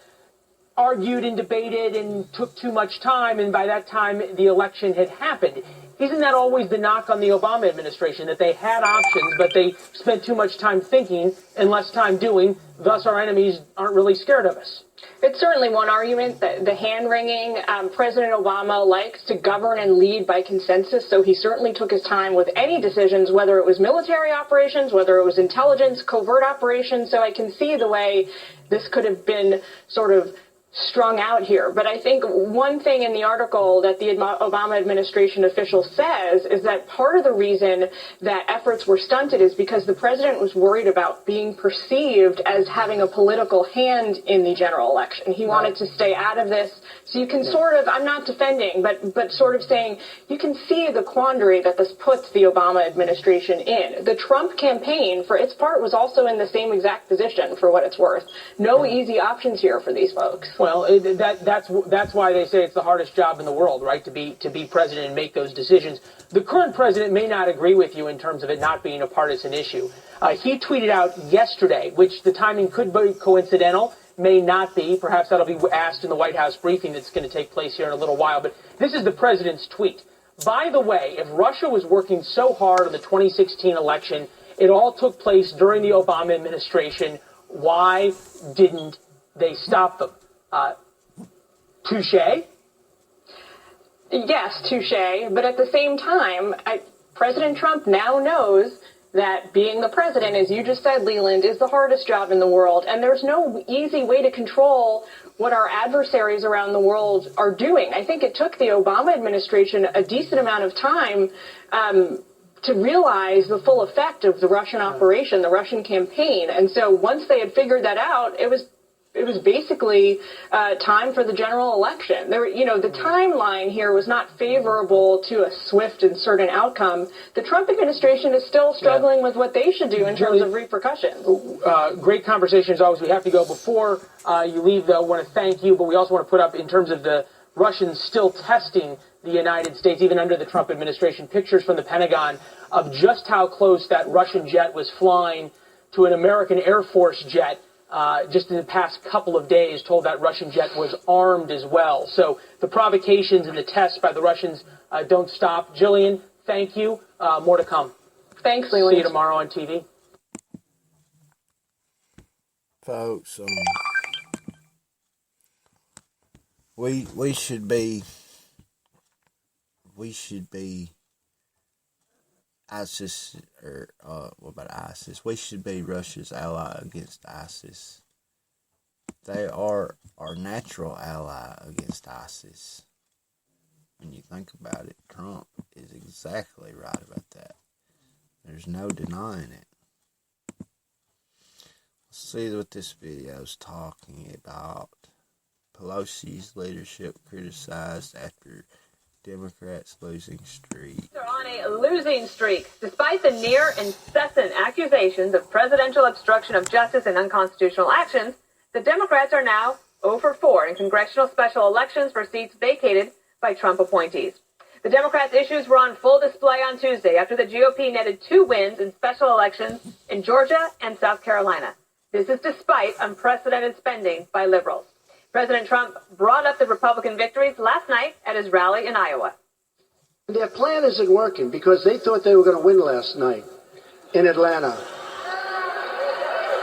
argued and debated and took too much time, and by that time the election had happened. Isn't that always the knock on the Obama administration, that they had options, but they spent too much time thinking and less time doing, thus our enemies aren't really scared of us? It's certainly one argument, that the hand-wringing. President Obama likes to govern and lead by consensus, so he certainly took his time with any decisions, whether it was military operations, whether it was intelligence, covert operations, so I can see the way this could have been sort of strung out here. But I think one thing in the article that the Obama administration official says is that part of the reason that efforts were stunted is because the president was worried about being perceived as having a political hand in the general election. He wanted to stay out of this. So you can sort of, I'm not defending, but sort of saying you can see the quandary that this puts the Obama administration in. The Trump campaign, for its part, was also in the same exact position, for what it's worth. No easy options here for these folks. Well, that's why they say it's the hardest job in the world, right, to be president and make those decisions. The current president may not agree with you in terms of it not being a partisan issue. He tweeted out yesterday, which the timing could be coincidental. may not be. Perhaps that'll be asked in the White House briefing that's going to take place here in a little while. But this is the president's tweet. By the way, if Russia was working so hard on the 2016 election, it all took place during the Obama administration. Why didn't they stop them? Touche? Yes, touche. But at the same time, President Trump now knows that being the president, as you just said, Leland, is the hardest job in the world. And there's no easy way to control what our adversaries around the world are doing. I think it took the Obama administration a decent amount of time to realize the full effect of the Russian operation, the Russian campaign. And so once they had figured that out, it was basically time for the general election. The timeline here was not favorable to a swift and certain outcome. The Trump administration is still struggling with what they should do in terms of repercussions. Great conversation as always. We have to go. Before you leave, though, I want to thank you, but we also want to put up, in terms of the Russians still testing the United States, even under the Trump administration, pictures from the Pentagon of just how close that Russian jet was flying to an American Air Force jet. Just in the past couple of days, told that Russian jet was armed as well. So the provocations and the tests by the Russians don't stop. Jillian, thank you. More to come. Thanks, Leland. See you tomorrow on TV. Folks, we should be ISIS, or what about ISIS? We should be Russia's ally against ISIS. They are our natural ally against ISIS. When you think about it, Trump is exactly right about that. There's no denying it. Let's see what this video is talking about. Pelosi's leadership criticized after Democrats' losing streak. They're on a losing streak. Despite the near incessant accusations of presidential obstruction of justice and unconstitutional actions, the Democrats are now 0 for 4 in congressional special elections for seats vacated by Trump appointees. The Democrats' issues were on full display on Tuesday after the GOP netted 2 wins in special elections in Georgia and South Carolina. This is despite unprecedented spending by liberals. President Trump brought up the Republican victories last night at his rally in Iowa. Their plan isn't working because they thought they were going to win last night in Atlanta.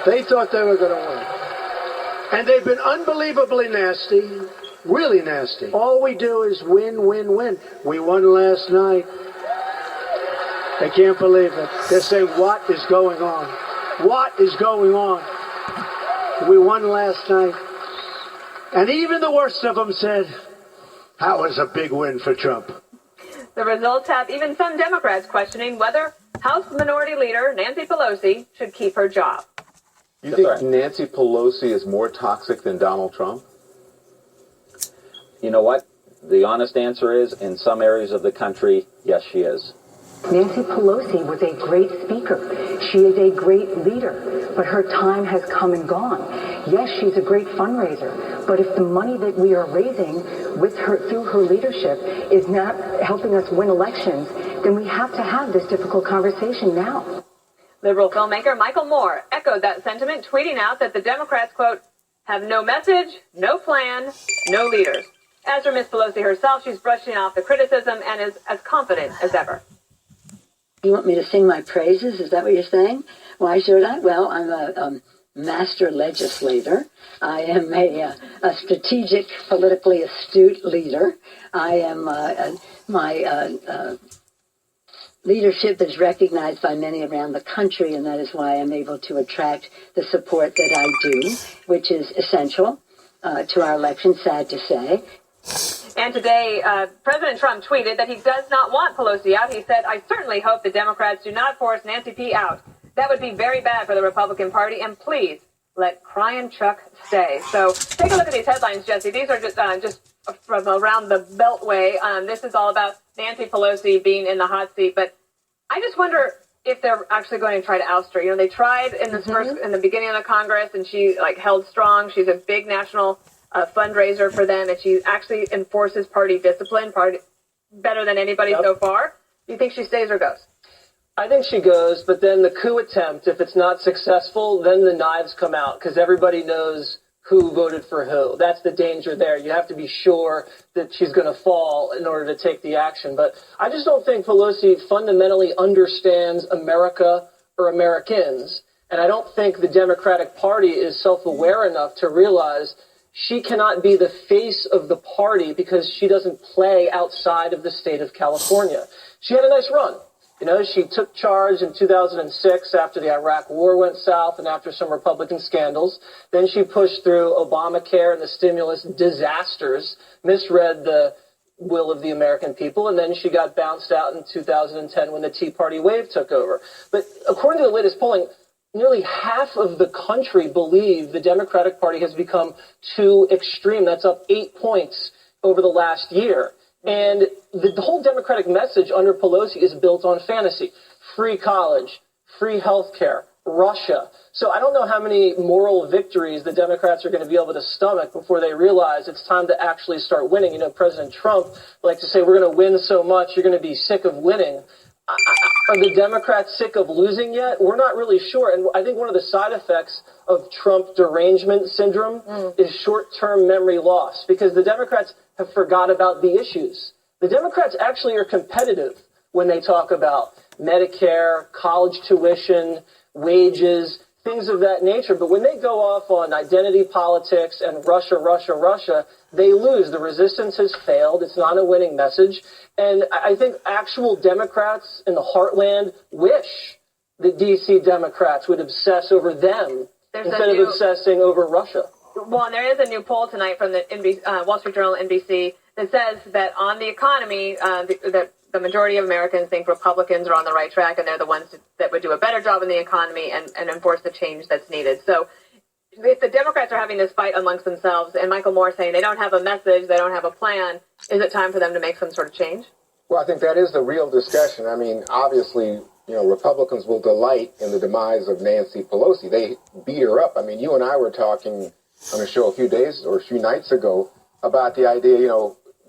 They thought they were going to win. And they've been unbelievably nasty, really nasty. All we do is win, win, win. We won last night. They can't believe it. They say, what is going on? What is going on? We won last night. And even the worst of them said, that was a big win for Trump. The results have even some Democrats questioning whether House Minority Leader Nancy Pelosi should keep her job. You think Nancy Pelosi is more toxic than Donald Trump? You know what? The honest answer is, in some areas of the country, yes, she is. Nancy Pelosi was a great speaker. She is a great leader, but her time has come and gone. Yes, she's a great fundraiser, but if the money that we are raising with her through her leadership is not helping us win elections, then we have to have this difficult conversation now. Liberal filmmaker Michael Moore echoed that sentiment, tweeting out that the Democrats, quote, have no message, no plan, no leaders. As for Ms. Pelosi herself, she's brushing off the criticism and is as confident as ever. You want me to sing my praises? Is that what you're saying? Why should I? Well, I'm a master legislator. I am a strategic, politically astute leader. I am my leadership is recognized by many around the country, and that is why I'm able to attract the support that I do, which is essential to our election, sad to say. And today, President Trump tweeted that he does not want Pelosi out. He said, I certainly hope the Democrats do not force Nancy P. out. That would be very bad for the Republican Party, and please let Crying Chuck stay. So take a look at these headlines, Jesse. These are just from around the Beltway. This is all about Nancy Pelosi being in the hot seat. But I just wonder if they're actually going to try to oust her. You know, they tried in this in the beginning of the Congress, and she held strong. She's a big national fundraiser for them, and she actually enforces party discipline better than anybody so far. Do you think she stays or goes? I think she goes, but then the coup attempt, if it's not successful, then the knives come out, because everybody knows who voted for who. That's the danger there. You have to be sure that she's going to fall in order to take the action. But I just don't think Pelosi fundamentally understands America or Americans. And I don't think the Democratic Party is self-aware enough to realize she cannot be the face of the party because she doesn't play outside of the state of California. She had a nice run. You know, she took charge in 2006 after the Iraq War went south and after some Republican scandals. Then she pushed through Obamacare and the stimulus disasters, misread the will of the American people, and then she got bounced out in 2010 when the Tea Party wave took over. But according to the latest polling, nearly half of the country believe the Democratic Party has become too extreme. That's up 8 points over the last year. And the whole Democratic message under Pelosi is built on fantasy. Free college, free health care, Russia. So I don't know how many moral victories the Democrats are going to be able to stomach before they realize it's time to actually start winning. You know, President Trump likes to say, we're going to win so much, you're going to be sick of winning. Are the Democrats sick of losing yet? We're not really sure. And I think one of the side effects of Trump derangement syndrome is short-term memory loss, because the Democrats have forgot about the issues. The Democrats actually are competitive when they talk about Medicare, college tuition, wages, things of that nature. But when they go off on identity politics and Russia, they lose. The resistance has failed. It's not a winning message. And I think actual Democrats in the heartland wish that D.C. Democrats would obsess over them instead of obsessing over Russia. Well, and there is a new poll tonight from the Wall Street Journal, NBC, that says that on the economy, the majority of Americans think Republicans are on the right track, and they're the ones that would do a better job in the economy and enforce the change that's needed. So if the Democrats are having this fight amongst themselves, and Michael Moore saying they don't have a message, they don't have a plan, is it time for them to make some sort of change? Well, I think that is the real discussion. I mean, obviously, Republicans will delight in the demise of Nancy Pelosi. They beat her up. I mean, you and I were talking on a show a few nights ago about the idea,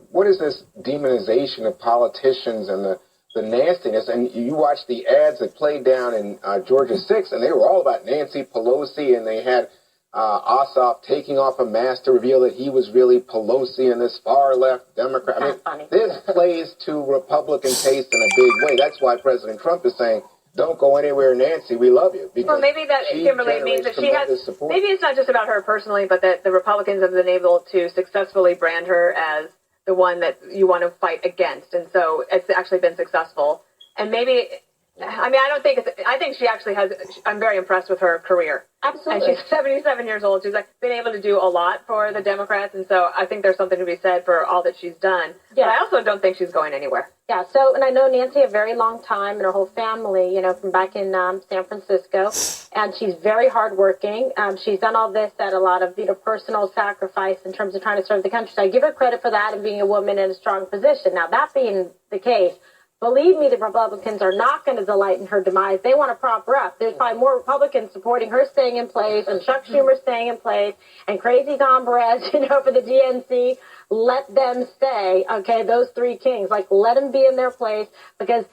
what is this demonization of politicians and the nastiness? And you watch the ads that played down in Georgia 6, and they were all about Nancy Pelosi, and they had Ossoff taking off a mask to reveal that he was really Pelosi and this far-left Democrat. I mean, this plays to Republican taste in a big way. That's why President Trump is saying, don't go anywhere, Nancy, we love you. Well, maybe that, Kimberly, means that she has, support. Maybe it's not just about her personally, but that the Republicans have been able to successfully brand her as the one that you want to fight against. And so it's actually been successful. And maybe, I think she actually has, I'm very impressed with her career. Absolutely. And she's 77 years old. She's been able to do a lot for the Democrats. And so I think there's something to be said for all that she's done. Yeah. But I also don't think she's going anywhere. Yeah. So, and I know Nancy a very long time and her whole family, from back in San Francisco. And she's very hardworking. She's done all this at a lot of, personal sacrifice in terms of trying to serve the country. So I give her credit for that and being a woman in a strong position. Now, that being the case, believe me, the Republicans are not going to delight in her demise. They want to prop her up. There's probably more Republicans supporting her staying in place and Chuck Schumer staying in place and crazy Tom Perez, for the DNC. Let them stay, okay, those three kings. Let them be in their place because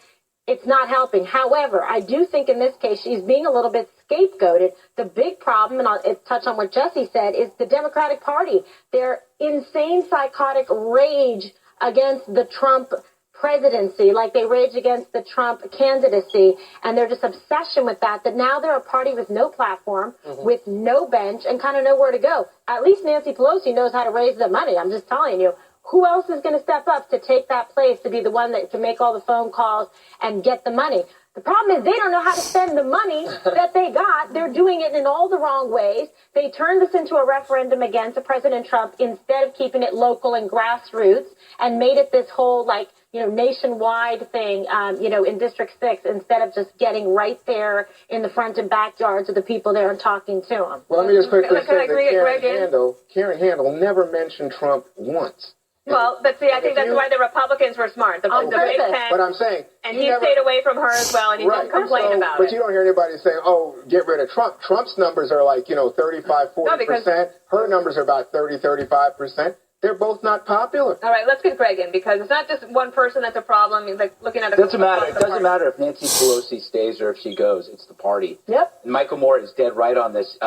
it's not helping. However, I do think in this case she's being a little bit scapegoated. The big problem, and I'll touch on what Jesse said, is the Democratic Party. Their insane psychotic rage against the Trump presidency, like they rage against the Trump candidacy, and they're just obsession with that now they're a party with no platform, with no bench, and kind of nowhere to go. At least Nancy Pelosi knows how to raise the money. I'm just telling you. Who else is going to step up to take that place, to be the one that can make all the phone calls and get the money? The problem is they don't know how to spend the money that they got. They're doing it in all the wrong ways. They turned this into a referendum against President Trump instead of keeping it local and grassroots, and made it this whole, nationwide thing, in District 6, instead of just getting right there in the front and backyards of the people there and talking to them. Well, let me just quickly say that Karen Handel never mentioned Trump once. Well, but see, I think that's why the Republicans were smart. The Big Ten. But I'm saying, and he stayed away from her as well, and he didn't complain about it. But you don't hear anybody saying, get rid of Trump. Trump's numbers are 35, 40%. Her numbers are about 30, 35%. They're both not popular. All right, let's get Greg in, because it's not just one person that's a problem. Looking at it doesn't matter if Nancy Pelosi stays or if she goes. It's the party. Yep. And Michael Moore is dead right on this.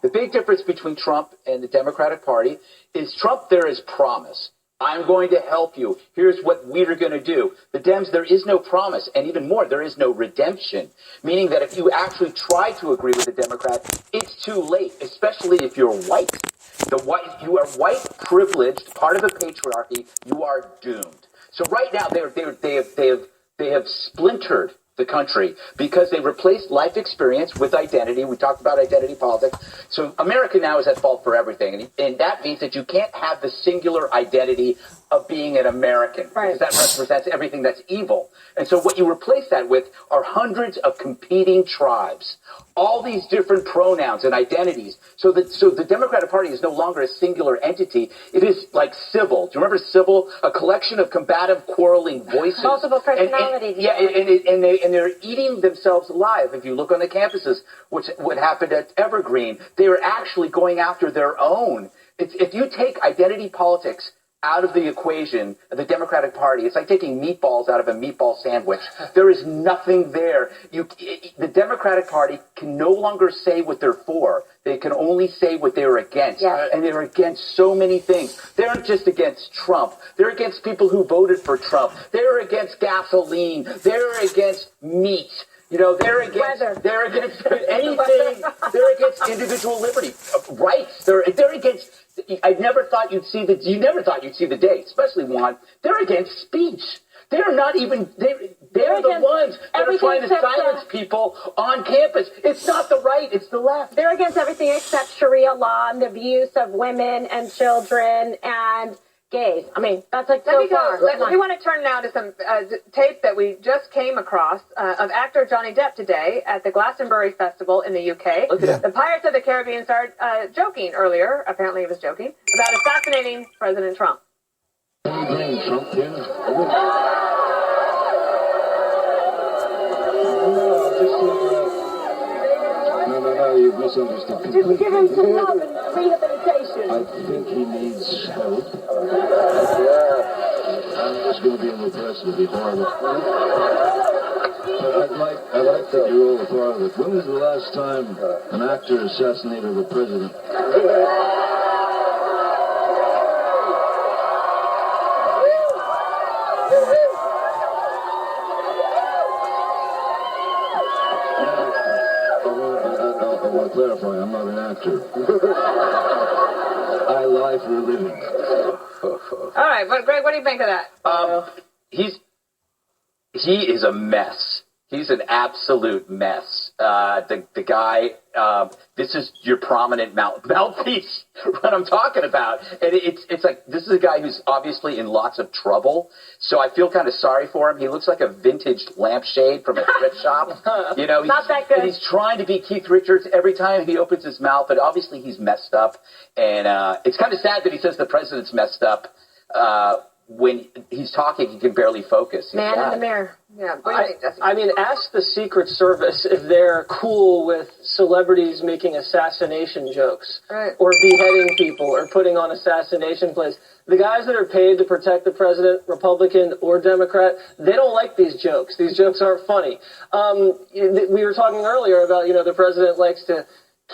The big difference between Trump and the Democratic Party is Trump, there is promise. I'm going to help you. Here's what we're going to do. The Dems, there is no promise. And even more, there is no redemption. Meaning that if you actually try to agree with the Democrat, it's too late, especially if you're white. You are white, privileged, part of the patriarchy. You are doomed. So right now, they have splintered the country because they replaced life experience with identity. We talked about identity politics. So America now is at fault for everything. And that means that you can't have the singular identity of being an American. Because that represents everything that's evil. And so what you replace that with are hundreds of competing tribes. All these different pronouns and identities. So the Democratic Party is no longer a singular entity. It is like Sybil. Do you remember Sybil? A collection of combative, quarreling voices. Multiple personalities. And they're eating themselves alive. If you look on the campuses, what happened at Evergreen, they are actually going after their own. If you take identity politics out of the equation of the Democratic Party, it's like taking meatballs out of a meatball sandwich. There is nothing there. The Democratic Party can no longer say what they're for. They can only say what they're against. Yes. And they're against so many things. They aren't just against Trump. They're against people who voted for Trump. They're against gasoline. They're against meat. They're against anything. They're against individual liberty, rights. They're against. You never thought you'd see the day, especially Juan. They're against speech. They're not even. They're the ones that are trying to silence people on campus. It's not the right. It's the left. They're against everything except Sharia law and the abuse of women and children and gays. I mean, that's like so far. We want to turn now to some tape that we just came across of actor Johnny Depp today at the Glastonbury Festival in the UK. The Pirates of the Caribbean started joking earlier, apparently he was joking, about assassinating President Trump. No, you've misunderstood. Just give him some love and rehabilitation. I think he needs help. I'm just going to be in the press. It'll be horrible. But I'd like that you're all a part of it. When was the last time an actor assassinated a president? I want to clarify, I'm not an actor. I lie for a living. All right, but Greg, what do you think of that? He is a mess. He's an absolute mess. The guy, this is your prominent mouthpiece, what I'm talking about. And it's like, this is a guy who's obviously in lots of trouble. So I feel kind of sorry for him. He looks like a vintage lampshade from a thrift shop. Not that good. And he's trying to be Keith Richards every time he opens his mouth, but obviously he's messed up. And it's kind of sad that he says the president's messed up. When he's talking, he can barely focus. Man in the mirror. Yeah, what do you think, Jesse? I mean, ask the Secret Service if they're cool with celebrities making assassination jokes or beheading people or putting on assassination plays. The guys that are paid to protect the president, Republican or Democrat, they don't like these jokes. These jokes aren't funny. We were talking earlier about, the president likes to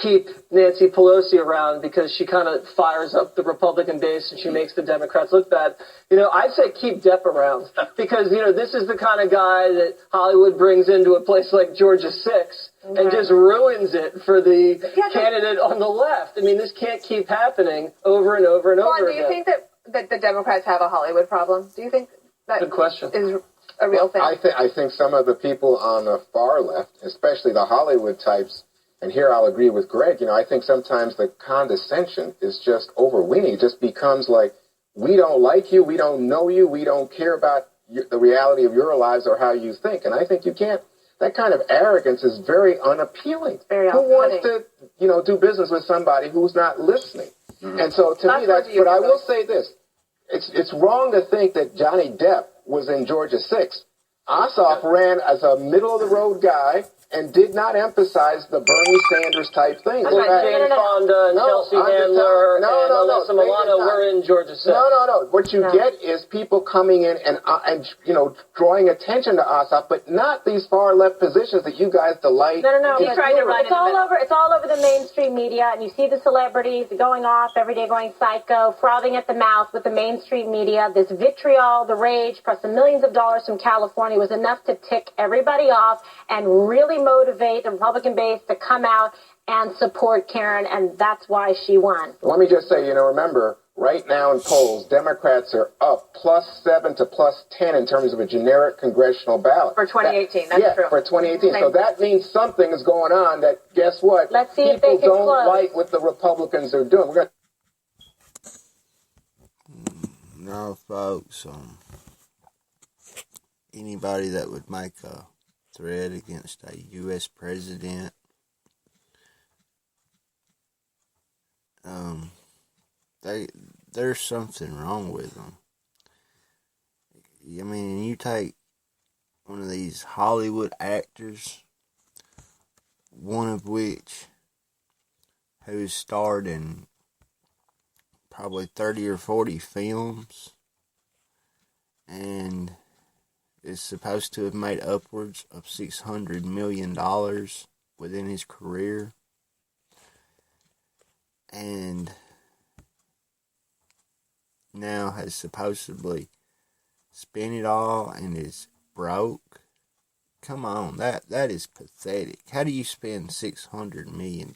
keep Nancy Pelosi around because she kind of fires up the Republican base and she makes the Democrats look bad. I'd say keep Depp around because, this is the kind of guy that Hollywood brings into a place like Georgia 6 and just ruins it for the candidate on the left. I mean, this can't keep happening over and over and over again. Do you think that the Democrats have a Hollywood problem? Do you think that Good question. is a real thing? I think some of the people on the far left, especially the Hollywood types, and here I'll agree with Greg, I think sometimes the condescension is just overweening. It just becomes like, we don't like you, we don't know you, we don't care about the reality of your lives or how you think. And I think you can't, that kind of arrogance is very unappealing. Who wants to, do business with somebody who's not listening? Mm-hmm. And so to me, but I will say this, it's wrong to think that Johnny Depp was in Georgia 6. Ossoff ran as a middle-of-the-road guy and did not emphasize the Bernie Sanders type things. That's right. Jane Fonda and Chelsea Handler and Alyssa Milano were in Georgia 6. No. What you get is people coming in and drawing attention to Ossoff, but not these far left positions that you guys delight. No. It's all over the mainstream media, and you see the celebrities going off every day, going psycho, frothing at the mouth with the mainstream media. This vitriol, the rage, plus the millions of dollars from California was enough to tick everybody off and really motivate the Republican base to come out and support Karen, and that's why she won. Let me just say, remember, right now in polls, Democrats are up +7 to +10 in terms of a generic congressional ballot. For 2018, that's true. For 2018. So that means something is going on that, guess what? Let's see People if they can don't close. like what the Republicans are doing. No, folks, anybody that would make a threat against a U.S. president, there's something wrong with them. I mean, you take one of these Hollywood actors, one of which who's starred in probably 30 or 40 films, and is supposed to have made upwards of $600 million within his career, and now has supposedly spent it all and is broke. Come on, that is pathetic. How do you spend $600 million?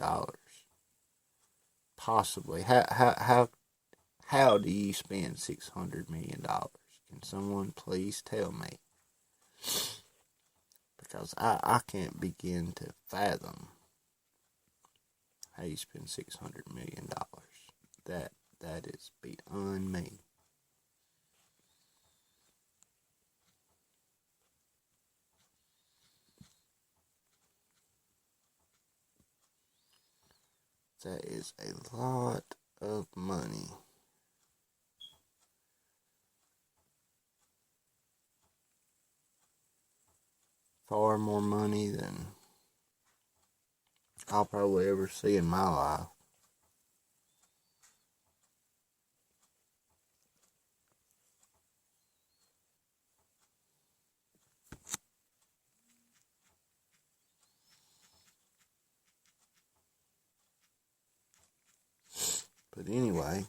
Possibly. How do you spend $600 million? Can someone please tell me? Because I can't begin to fathom how you spend $600 million. That is beyond me. That is a lot of money. Far more money than I'll probably ever see in my life. But anyway,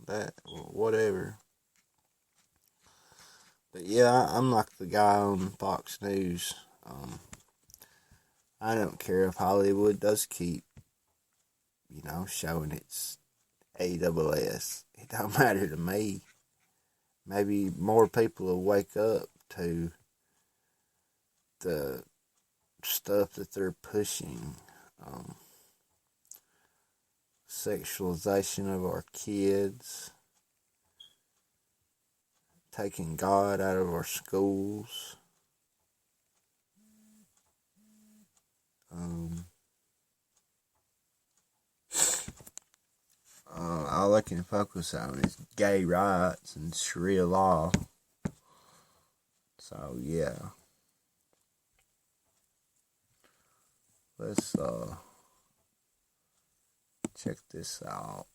that, whatever. But yeah, I'm like the guy on Fox News. I don't care if Hollywood does keep, showing its AWS. It don't matter to me. Maybe more people will wake up to the stuff that they're pushing. Sexualization of our kids, taking God out of our schools, all I can focus on is gay rights and Sharia law. So yeah, let's check this out.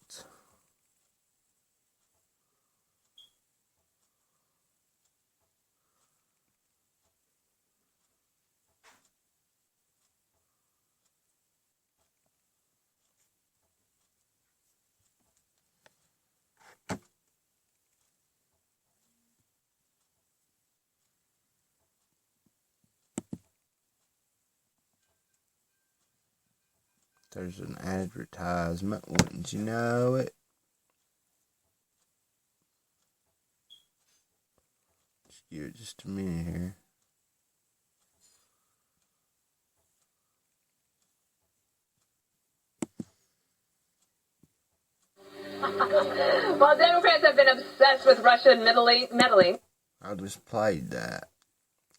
There's an advertisement, wouldn't you know it? Just give it just a minute here. While Democrats have been obsessed with Russian meddling. I just played that.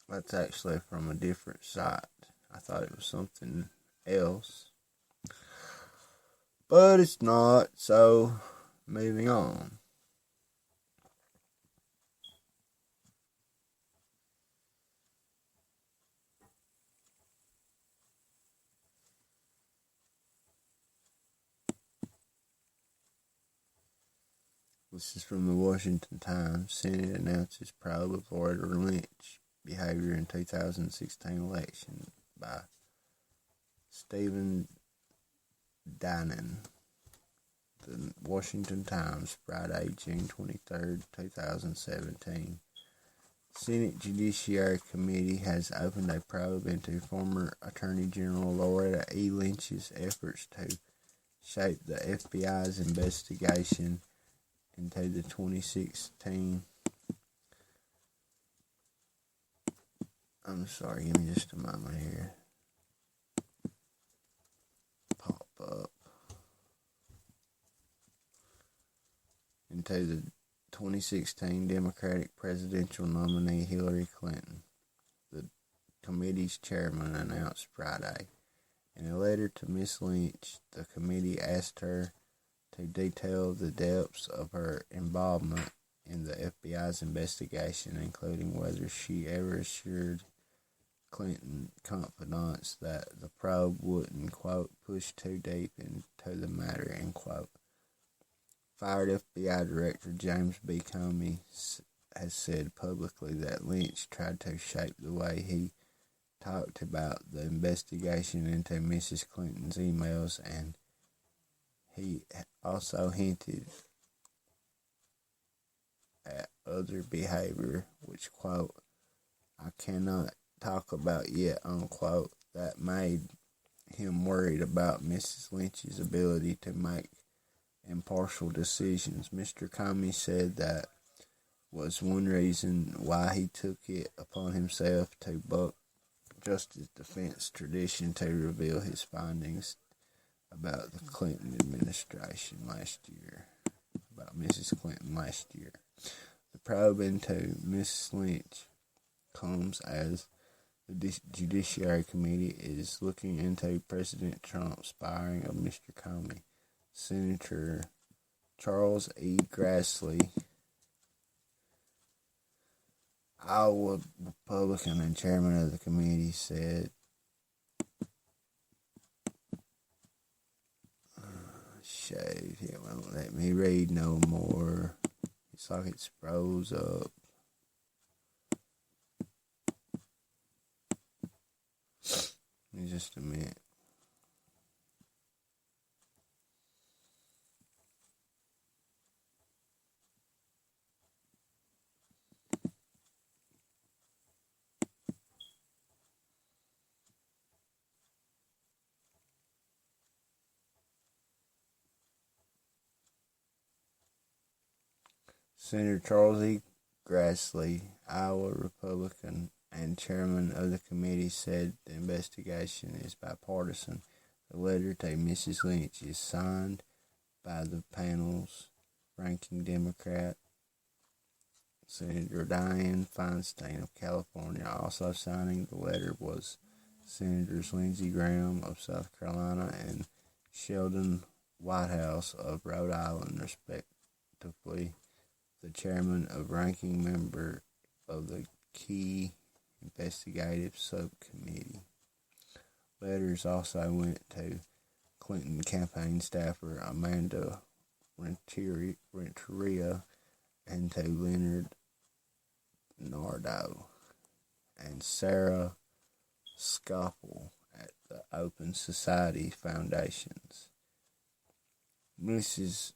That's actually from a different site. I thought it was something else. But it's not, so moving on. This is from the Washington Times. Senate announces probe of Loretta Lynch behavior in 2016 election by Stephen Dinan. The Washington Times, Friday, June 23rd, 2017. Senate Judiciary Committee has opened a probe into former Attorney General Loretta E. Lynch's efforts to shape the FBI's investigation into the 2016. I'm sorry, give me just a moment here. Pop up. Into the 2016 Democratic presidential nominee Hillary Clinton, the committee's chairman announced Friday. In a letter to Ms. Lynch, the committee asked her to detail the depths of her involvement in the FBI's investigation, including whether she ever assured Clinton confidants that the probe wouldn't, quote, push too deep into the matter, end quote. Fired FBI Director James B. Comey has said publicly that Lynch tried to shape the way he talked about the investigation into Mrs. Clinton's emails, and he also hinted at other behavior, which, quote, I cannot talk about yet, unquote, that made him worried about Mrs. Lynch's ability to make impartial decisions. Mr. Comey said that was one reason why he took it upon himself to buck Justice Defense tradition to reveal his findings about the Clinton administration last year, about Mrs. Clinton last year. The probe into Mrs. Lynch comes as the Judiciary Committee is looking into President Trump's firing of Mr. Comey. Senator Charles E. Grassley, Iowa Republican and chairman of the committee, said, "Shave, it won't let me read no more. It's like it's froze up." Give me just a minute. Senator Charles E. Grassley, Iowa Republican and chairman of the committee, said the investigation is bipartisan. The letter to Mrs. Lynch is signed by the panel's ranking Democrat, Senator Dianne Feinstein of California. Also signing the letter was Senators Lindsey Graham of South Carolina and Sheldon Whitehouse of Rhode Island, respectively. The chairman of ranking member of the key investigative subcommittee. Letters also went to Clinton campaign staffer Amanda Renteria and to Leonard Nardo and Sarah Scople at the Open Society Foundations. Mrs.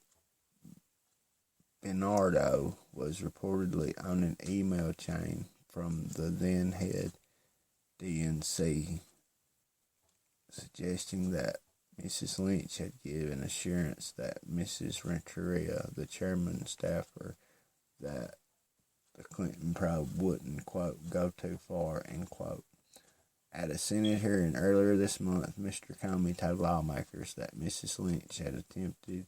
Bernardo was reportedly on an email chain from the then head DNC, suggesting that Mrs. Lynch had given assurance that Mrs. Renteria, the chairman staffer, that the Clinton probe wouldn't, quote, go too far, end quote. At a Senate hearing earlier this month, Mr. Comey told lawmakers that Mrs. Lynch had attempted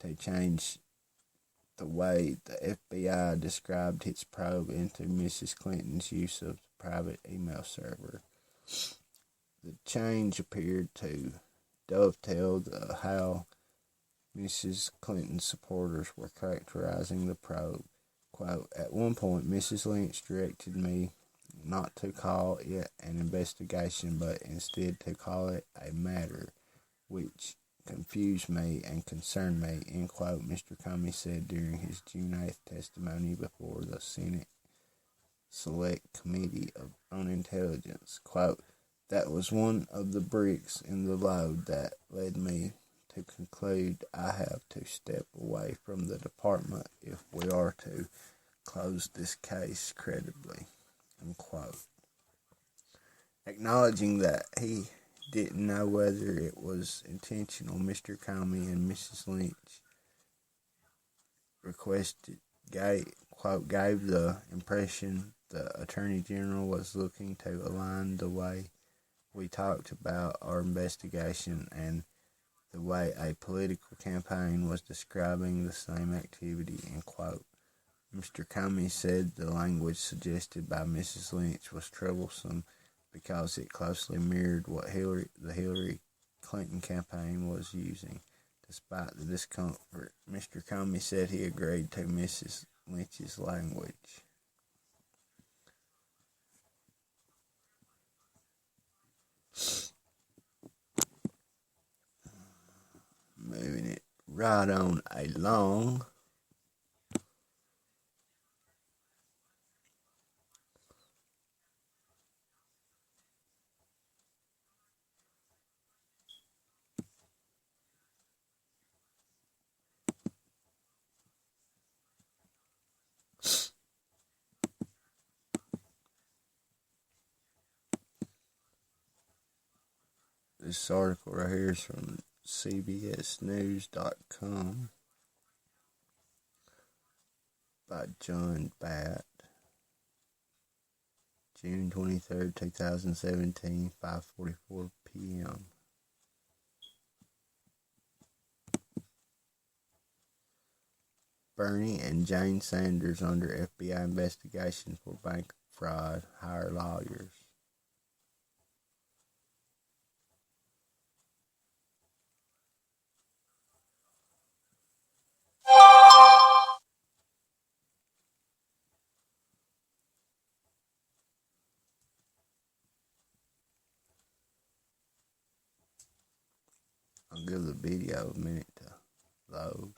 to change the way the FBI described its probe into Mrs. Clinton's use of the private email server. The change appeared to dovetail how Mrs. Clinton's supporters were characterizing the probe. Quote, at one point, Mrs. Lynch directed me not to call it an investigation, but instead to call it a matter, which confuse me and concern me, end quote, Mr. Comey said during his June 8th testimony before the Senate Select Committee on Intelligence. Quote, that was one of the bricks in the load that led me to conclude I have to step away from the department if we are to close this case credibly, unquote. Acknowledging that he didn't know whether it was intentional, Mr. Comey and Mrs. Lynch gave the impression the Attorney General was looking to align the way we talked about our investigation and the way a political campaign was describing the same activity, end quote. Mr. Comey said the language suggested by Mrs. Lynch was troublesome because it closely mirrored what the Hillary Clinton campaign was using. Despite the discomfort, Mr. Comey said he agreed to Mrs. Lynch's language. Moving it right on along. This article right here is from CBSNews.com by John Batt, June 23rd, 2017, 5:44 p.m. Bernie and Jane Sanders under FBI investigation for bank fraud, hire lawyers. I'll give the video a minute to load.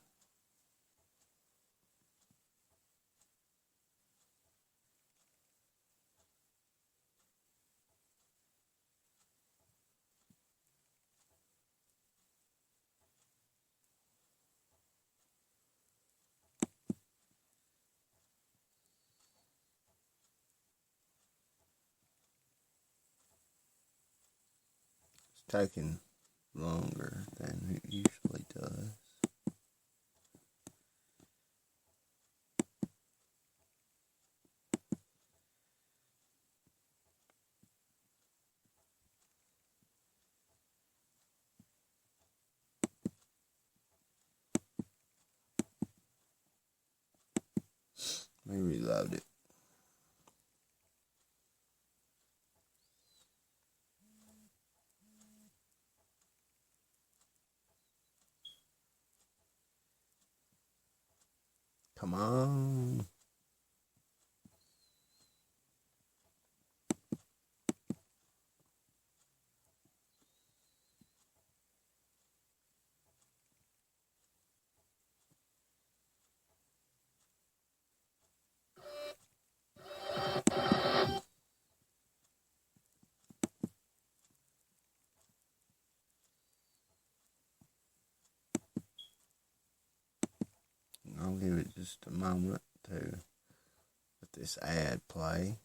It's taking longer than it usually does. Let me reload it. Come on. I'll give it just a moment to let this ad play.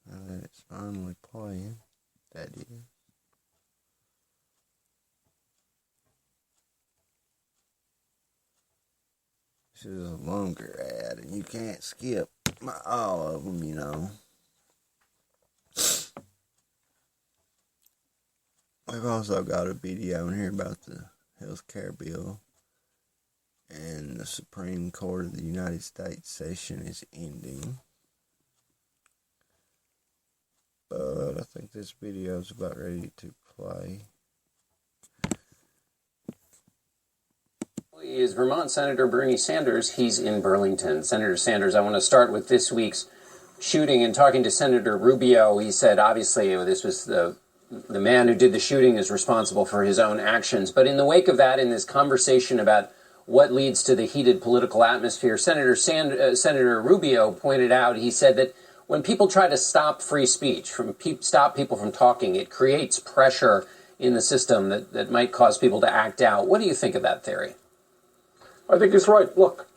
Now that it's finally playing, that is. This is a longer ad, and you can't skip all of them, you know. I've also got a video in here about the health care bill, and the Supreme Court of the United States session is ending. But I think this video is about ready to play. Is Vermont Senator Bernie Sanders. He's in Burlington. Senator Sanders, I want to start with this week's shooting and talking to Senator Rubio, he said, obviously, this was the man who did the shooting is responsible for his own actions. But in the wake of that, in this conversation about what leads to the heated political atmosphere, Senator Rubio pointed out, he said that when people try to stop free speech, stop people from talking, it creates pressure in the system that might cause people to act out. What do you think of that theory? I think he's right. Look,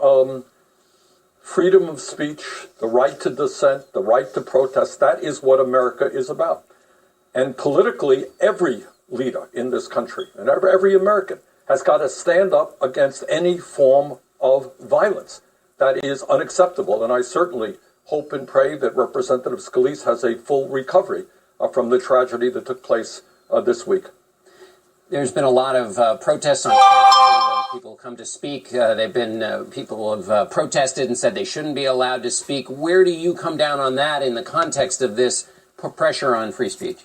freedom of speech, the right to dissent, the right to protest, that is what America is about. And politically, every leader in this country, and every American, has got to stand up against any form of violence. That is unacceptable. And I certainly hope and pray that Representative Scalise has a full recovery from the tragedy that took place this week. There's been a lot of protests on Capitol when people come to speak. People have protested and said they shouldn't be allowed to speak. Where do you come down on that in the context of this pressure on free speech?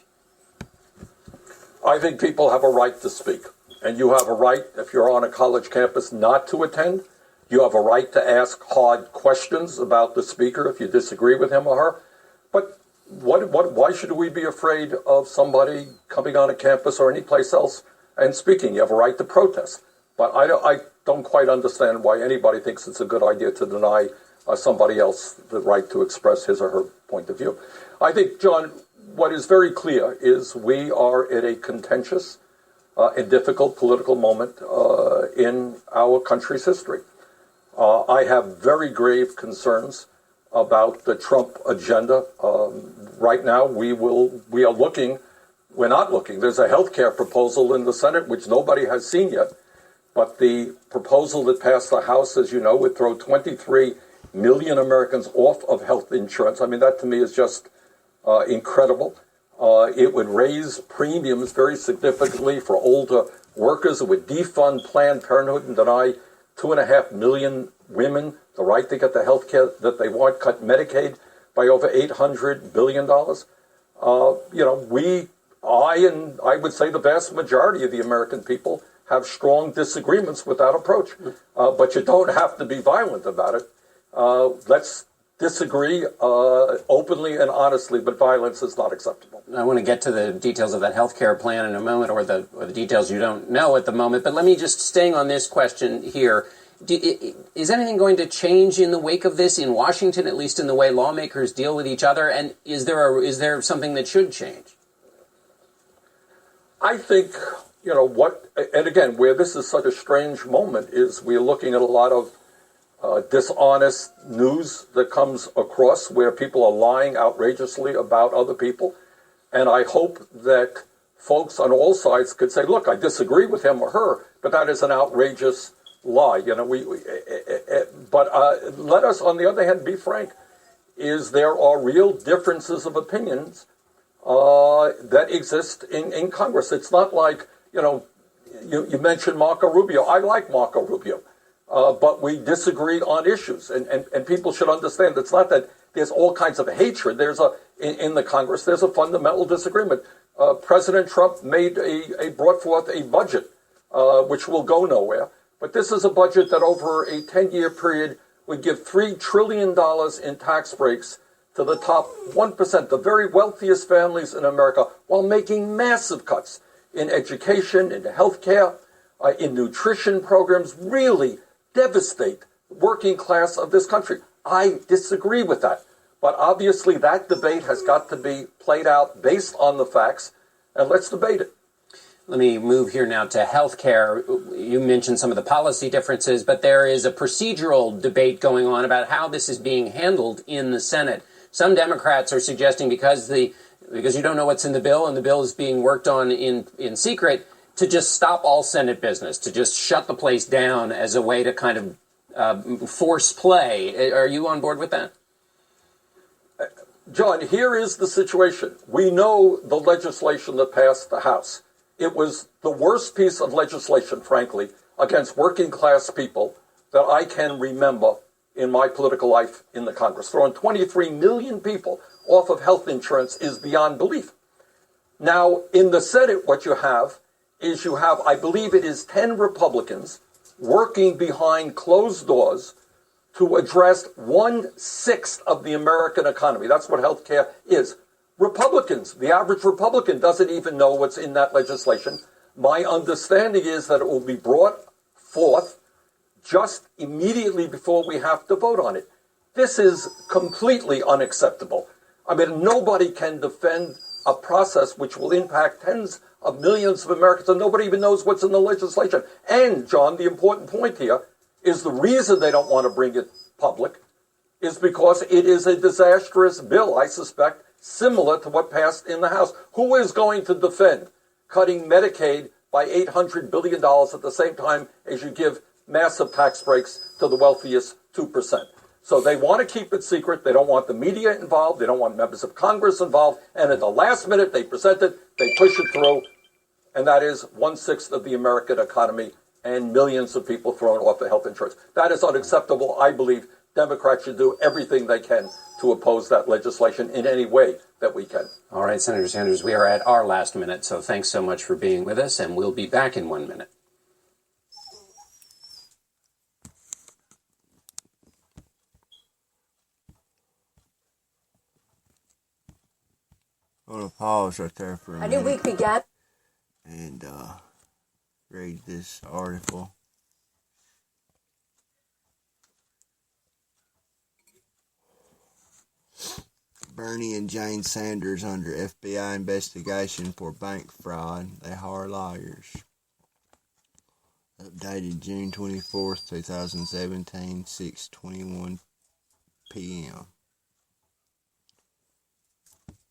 I think people have a right to speak. And you have a right, if you're on a college campus, not to attend. You have a right to ask hard questions about the speaker if you disagree with him or her. But why should we be afraid of somebody coming on a campus or any place else and speaking? You have a right to protest. But I don't quite understand why anybody thinks it's a good idea to deny somebody else the right to express his or her point of view. I think, John, what is very clear is we are at a contentious and difficult political moment in our country's history. I have very grave concerns about the Trump agenda. Right now, we're not looking. There's a health care proposal in the Senate, which nobody has seen yet. But the proposal that passed the House, as you know, would throw 23 million Americans off of health insurance. I mean, that to me is just incredible. It would raise premiums very significantly for older workers. It would defund Planned Parenthood and deny 2.5 million women the right to get the health care that they want, cut Medicaid by over $800 billion. I would say the vast majority of the American people have strong disagreements with that approach. But you don't have to be violent about it. Let's disagree openly and honestly, but violence is not acceptable. I want to get to the details of that health care plan in a moment, or the details you don't know at the moment. But let me just staying on this question here. Is anything going to change in the wake of this in Washington, at least in the way lawmakers deal with each other? And is there something that should change? I think, and again, where this is such a strange moment is we're looking at a lot of dishonest news that comes across where people are lying outrageously about other people. And I hope that folks on all sides could say, look, I disagree with him or her, but that is an outrageous lie. But let us, on the other hand, be frank, is there are real differences of opinions that exist in Congress. It's not like, you mentioned Marco Rubio. I like Marco Rubio. But we disagree on issues, and people should understand it's not that there's all kinds of hatred. In the Congress, there's a fundamental disagreement. President Trump brought forth a budget which will go nowhere, but this is a budget that over a 10-year period would give $3 trillion in tax breaks to the top 1%, the very wealthiest families in America, while making massive cuts in education, in health care, in nutrition programs, really devastate the working class of this country. I disagree with that. But obviously that debate has got to be played out based on the facts, and let's debate it. Let me move here now to health care. You mentioned some of the policy differences, but there is a procedural debate going on about how this is being handled in the Senate. Some Democrats are suggesting because you don't know what's in the bill and the bill is being worked on in secret, to just stop all Senate business, to just shut the place down as a way to kind of force play. Are you on board with that? John, here is the situation. We know the legislation that passed the House. It was the worst piece of legislation, frankly, against working class people that I can remember in my political life in the Congress. Throwing 23 million people off of health insurance is beyond belief. Now, in the Senate, what you have is I believe it is 10 Republicans working behind closed doors to address 1/6 of the American economy. That's what healthcare is. Republicans, the average Republican doesn't even know what's in that legislation. My understanding is that it will be brought forth just immediately before we have to vote on it. This is completely unacceptable. I mean, nobody can defend a process which will impact tens of millions of Americans, and nobody even knows what's in the legislation. And, John, the important point here is the reason they don't want to bring it public is because it is a disastrous bill, I suspect, similar to what passed in the House. Who is going to defend cutting Medicaid by $800 billion at the same time as you give massive tax breaks to the wealthiest 2%? So they want to keep it secret. They don't want the media involved. They don't want members of Congress involved. And at the last minute, they present it, they push it through, and that is 1/6 of the American economy and millions of people thrown off the health insurance. That is unacceptable. I believe Democrats should do everything they can to oppose that legislation in any way that we can. All right, Senator Sanders, we are at our last minute, so thanks so much for being with us, and we'll be back in 1 minute. I'm going to pause right there for a A minute. new week began. And read this article. Bernie and Jane Sanders under FBI investigation for bank fraud. They hire lawyers. Updated June 24th, 2017, 6:21 p.m.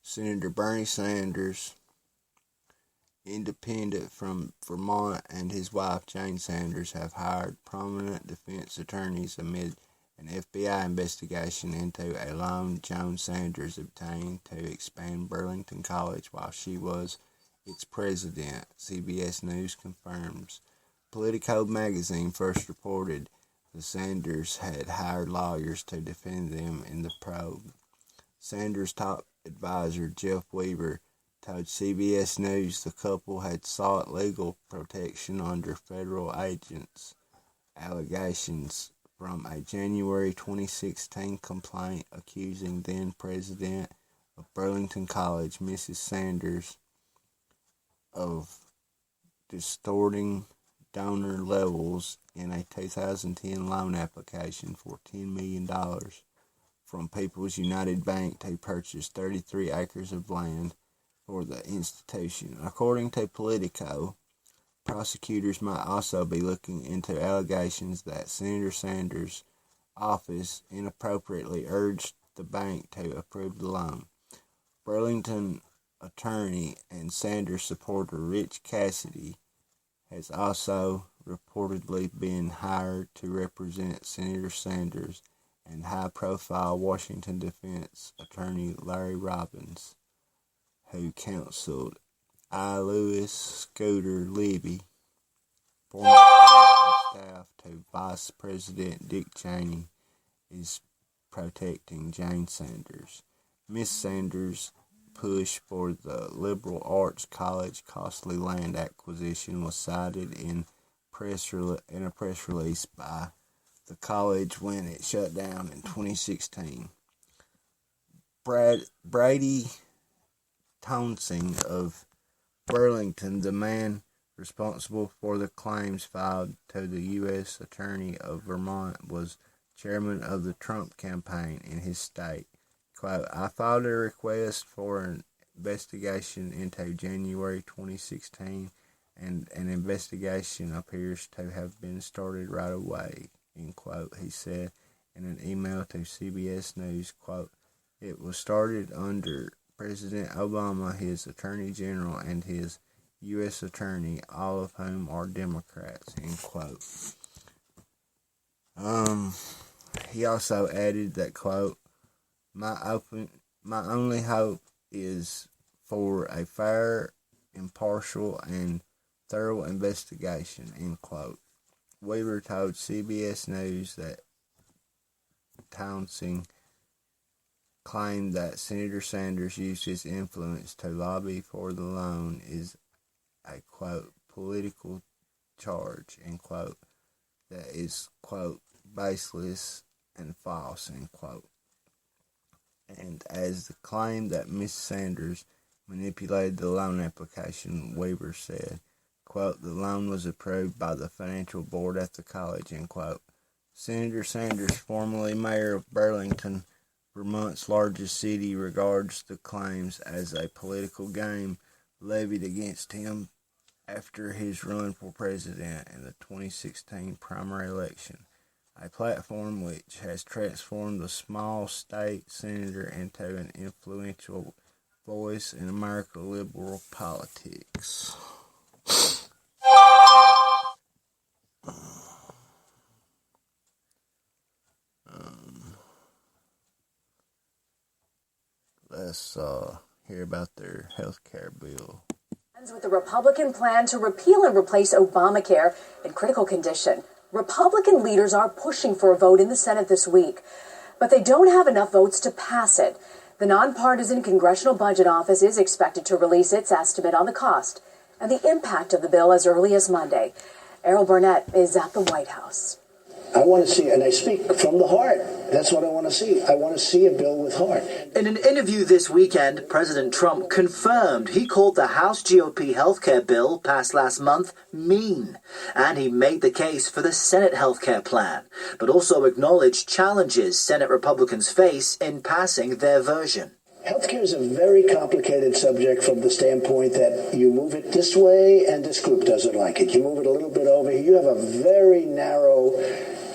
Senator Bernie Sanders, independent from Vermont, and his wife Jane Sanders have hired prominent defense attorneys amid an FBI investigation into a loan Joan Sanders obtained to expand Burlington College while she was its president, CBS News confirms. Politico magazine first reported the Sanders had hired lawyers to defend them in the probe. Sanders' top advisor, Jeff Weaver, told CBS News the couple had sought legal protection under federal agents' allegations from a January 2016 complaint accusing then-president of Burlington College, Mrs. Sanders, of distorting donor levels in a 2010 loan application for $10 million from People's United Bank to purchase 33 acres of land for the institution. According to Politico, prosecutors might also be looking into allegations that Senator Sanders' office inappropriately urged the bank to approve the loan. Burlington attorney and Sanders supporter Rich Cassidy has also reportedly been hired to represent Senator Sanders and high-profile Washington defense attorney Larry Robbins, who counseled I. Lewis Scooter Libby, former chief of staff to Vice President Dick Cheney, is protecting Jane Sanders. Miss Sanders' push for the liberal arts college costly land acquisition was cited in a press release by the college when it shut down in 2016. Brady Townsend of Burlington, the man responsible for the claims filed to the U.S. Attorney of Vermont, was chairman of the Trump campaign in his state. Quote, I filed a request for an investigation into January 2016, and an investigation appears to have been started right away, end quote, he said in an email to CBS News. Quote, it was started under President Obama, his Attorney General, and his U.S. Attorney, all of whom are Democrats, end quote. He also added that, quote, my only hope is for a fair, impartial, and thorough investigation, end quote. Weaver told CBS News that Townsend claimed that Senator Sanders used his influence to lobby for the loan is a, quote, political charge, end quote, that is, quote, baseless and false, end quote. And as the claim that Ms. Sanders manipulated the loan application, Weaver said, quote, the loan was approved by the financial board at the college, end quote. Senator Sanders, formerly mayor of Burlington, Vermont's largest city, regards the claims as a political game levied against him after his run for president in the 2016 primary election, a platform which has transformed the small state senator into an influential voice in American liberal politics. Let's hear about their health care bill. With the Republican plan to repeal and replace Obamacare in critical condition. Republican leaders are pushing for a vote in the Senate this week, but they don't have enough votes to pass it. The nonpartisan Congressional Budget Office is expected to release its estimate on the cost and the impact of the bill as early as Monday. Errol Burnett is at the White House. I want to see, and I speak from the heart. That's what I want to see. I want to see a bill with heart. In an interview this weekend, President Trump confirmed he called the House GOP healthcare bill passed last month mean, and he made the case for the Senate healthcare plan, but also acknowledged challenges Senate Republicans face in passing their version. Healthcare is a very complicated subject from the standpoint that you move it this way and this group doesn't like it. You move it a little bit over here. You have a very narrow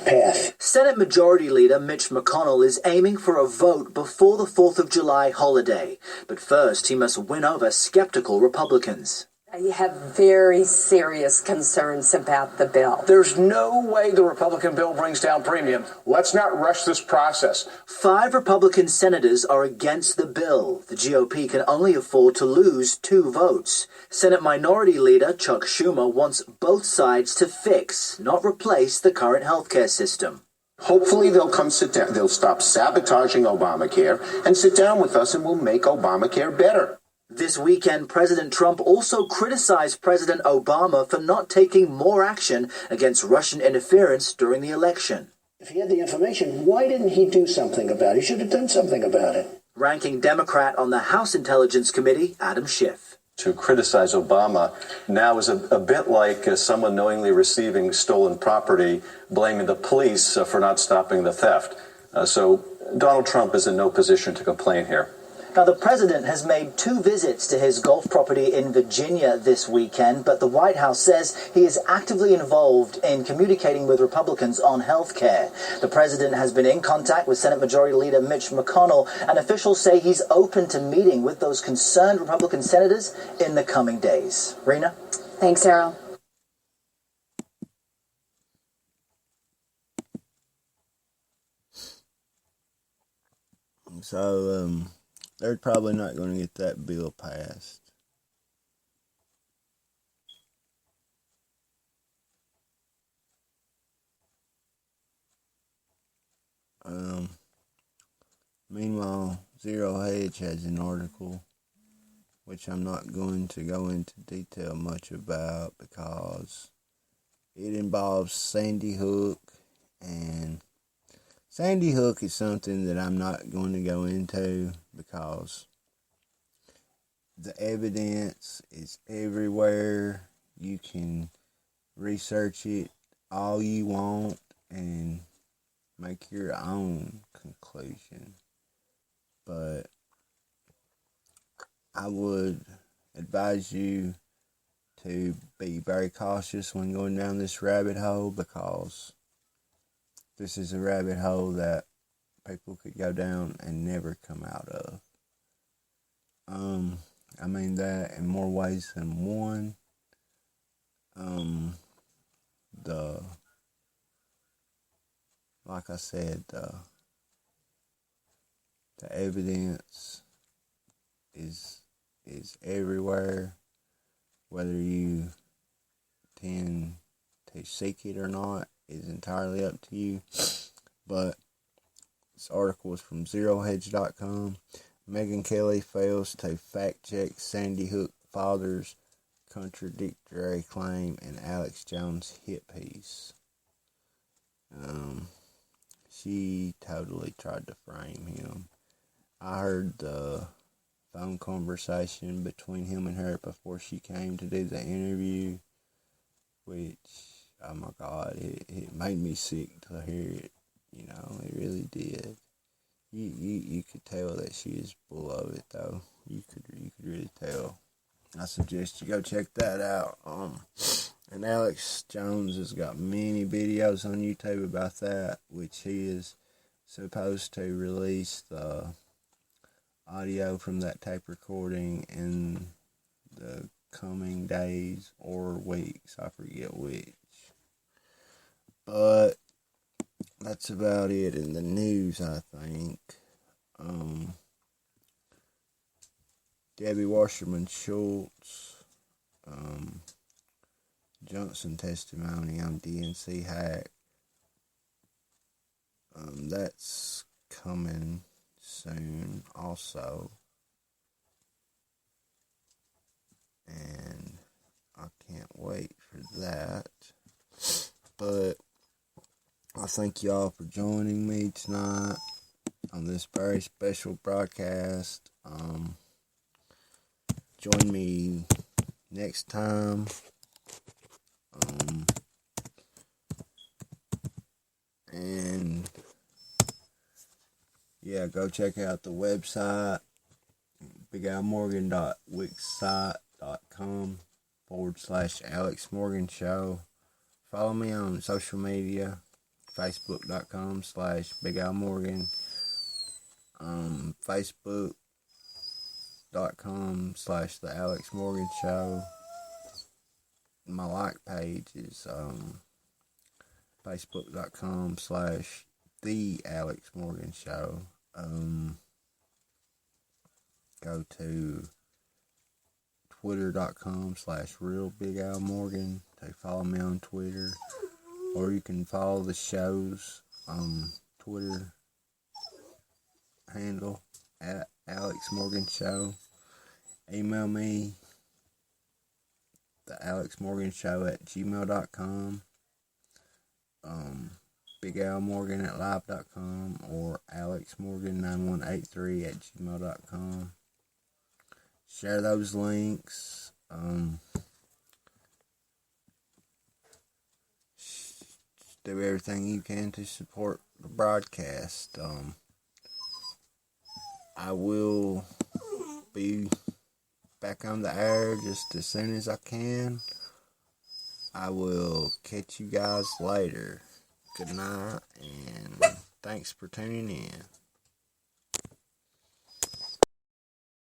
path. Senate Majority Leader Mitch McConnell is aiming for a vote before the 4th of July holiday. But first, he must win over skeptical Republicans. I have very serious concerns about the bill. There's no way the Republican bill brings down premium. Let's not rush this process. 5 Republican senators are against the bill. The GOP can only afford to lose 2 votes. Senate Minority Leader Chuck Schumer wants both sides to fix, not replace, the current healthcare system. Hopefully they'll come sit down. They'll stop sabotaging Obamacare and sit down with us, and we'll make Obamacare better. This weekend, President Trump also criticized President Obama for not taking more action against Russian interference during the election. If he had the information, why didn't he do something about it? He should have done something about it. Ranking Democrat on the House Intelligence Committee, Adam Schiff. To criticize Obama now is a bit like someone knowingly receiving stolen property, blaming the police for not stopping the theft. So Donald Trump is in no position to complain here. Now, the president has made 2 visits to his golf property in Virginia this weekend, but the White House says he is actively involved in communicating with Republicans on health care. The president has been in contact with Senate Majority Leader Mitch McConnell, and officials say he's open to meeting with those concerned Republican senators in the coming days. Rena? Thanks, Errol. So, they're probably not going to get that bill passed. Meanwhile, Zero Hedge has an article which I'm not going to go into detail much about because it involves Sandy Hook, and Sandy Hook is something that I'm not going to go into because the evidence is everywhere. You can research it all you want and make your own conclusion. But I would advise you to be very cautious when going down this rabbit hole, because this is a rabbit hole that people could go down and never come out of. I mean that in more ways than one. Like I said, the evidence is everywhere. Whether you tend to seek it or not is entirely up to you. But this article is from ZeroHedge.com. Megyn Kelly fails to fact-check Sandy Hook father's contradictory claim in Alex Jones' hit piece. She totally tried to frame him. I heard the phone conversation between him and her before she came to do the interview, which, oh my God, it made me sick to hear it. You know, it really did. You could tell that she is full of it, though. You could really tell. I suggest you go check that out. And Alex Jones has got many videos on YouTube about that, which he is supposed to release the audio from that tape recording in the coming days or weeks. I forget which. But that's about it in the news, I think. Debbie Wasserman Schultz, Johnson testimony on DNC hack. That's coming soon also. And I can't wait for that. But I thank y'all for joining me tonight on this very special broadcast. Join me next time. And yeah, go check out the website, bigalmorgan.wixsite.com/Alex Morgan Show. Follow me on social media, facebook.com/bigalmorgan, facebook.com/The Alex Morgan Show. My like page is facebook.com/The Alex Morgan Show. Go to twitter.com/RealBigAlMorgan to follow me on Twitter. Or you can follow the show's Twitter handle at Alex Morgan Show. Email me, thealexmorganshow@gmail.com, bigalmorgan@live.com, or alexmorgan9183@gmail.com. Share those links. Do everything you can to support the broadcast. I will be back on the air just as soon as I can. I will catch you guys later. Good night, and thanks for tuning in.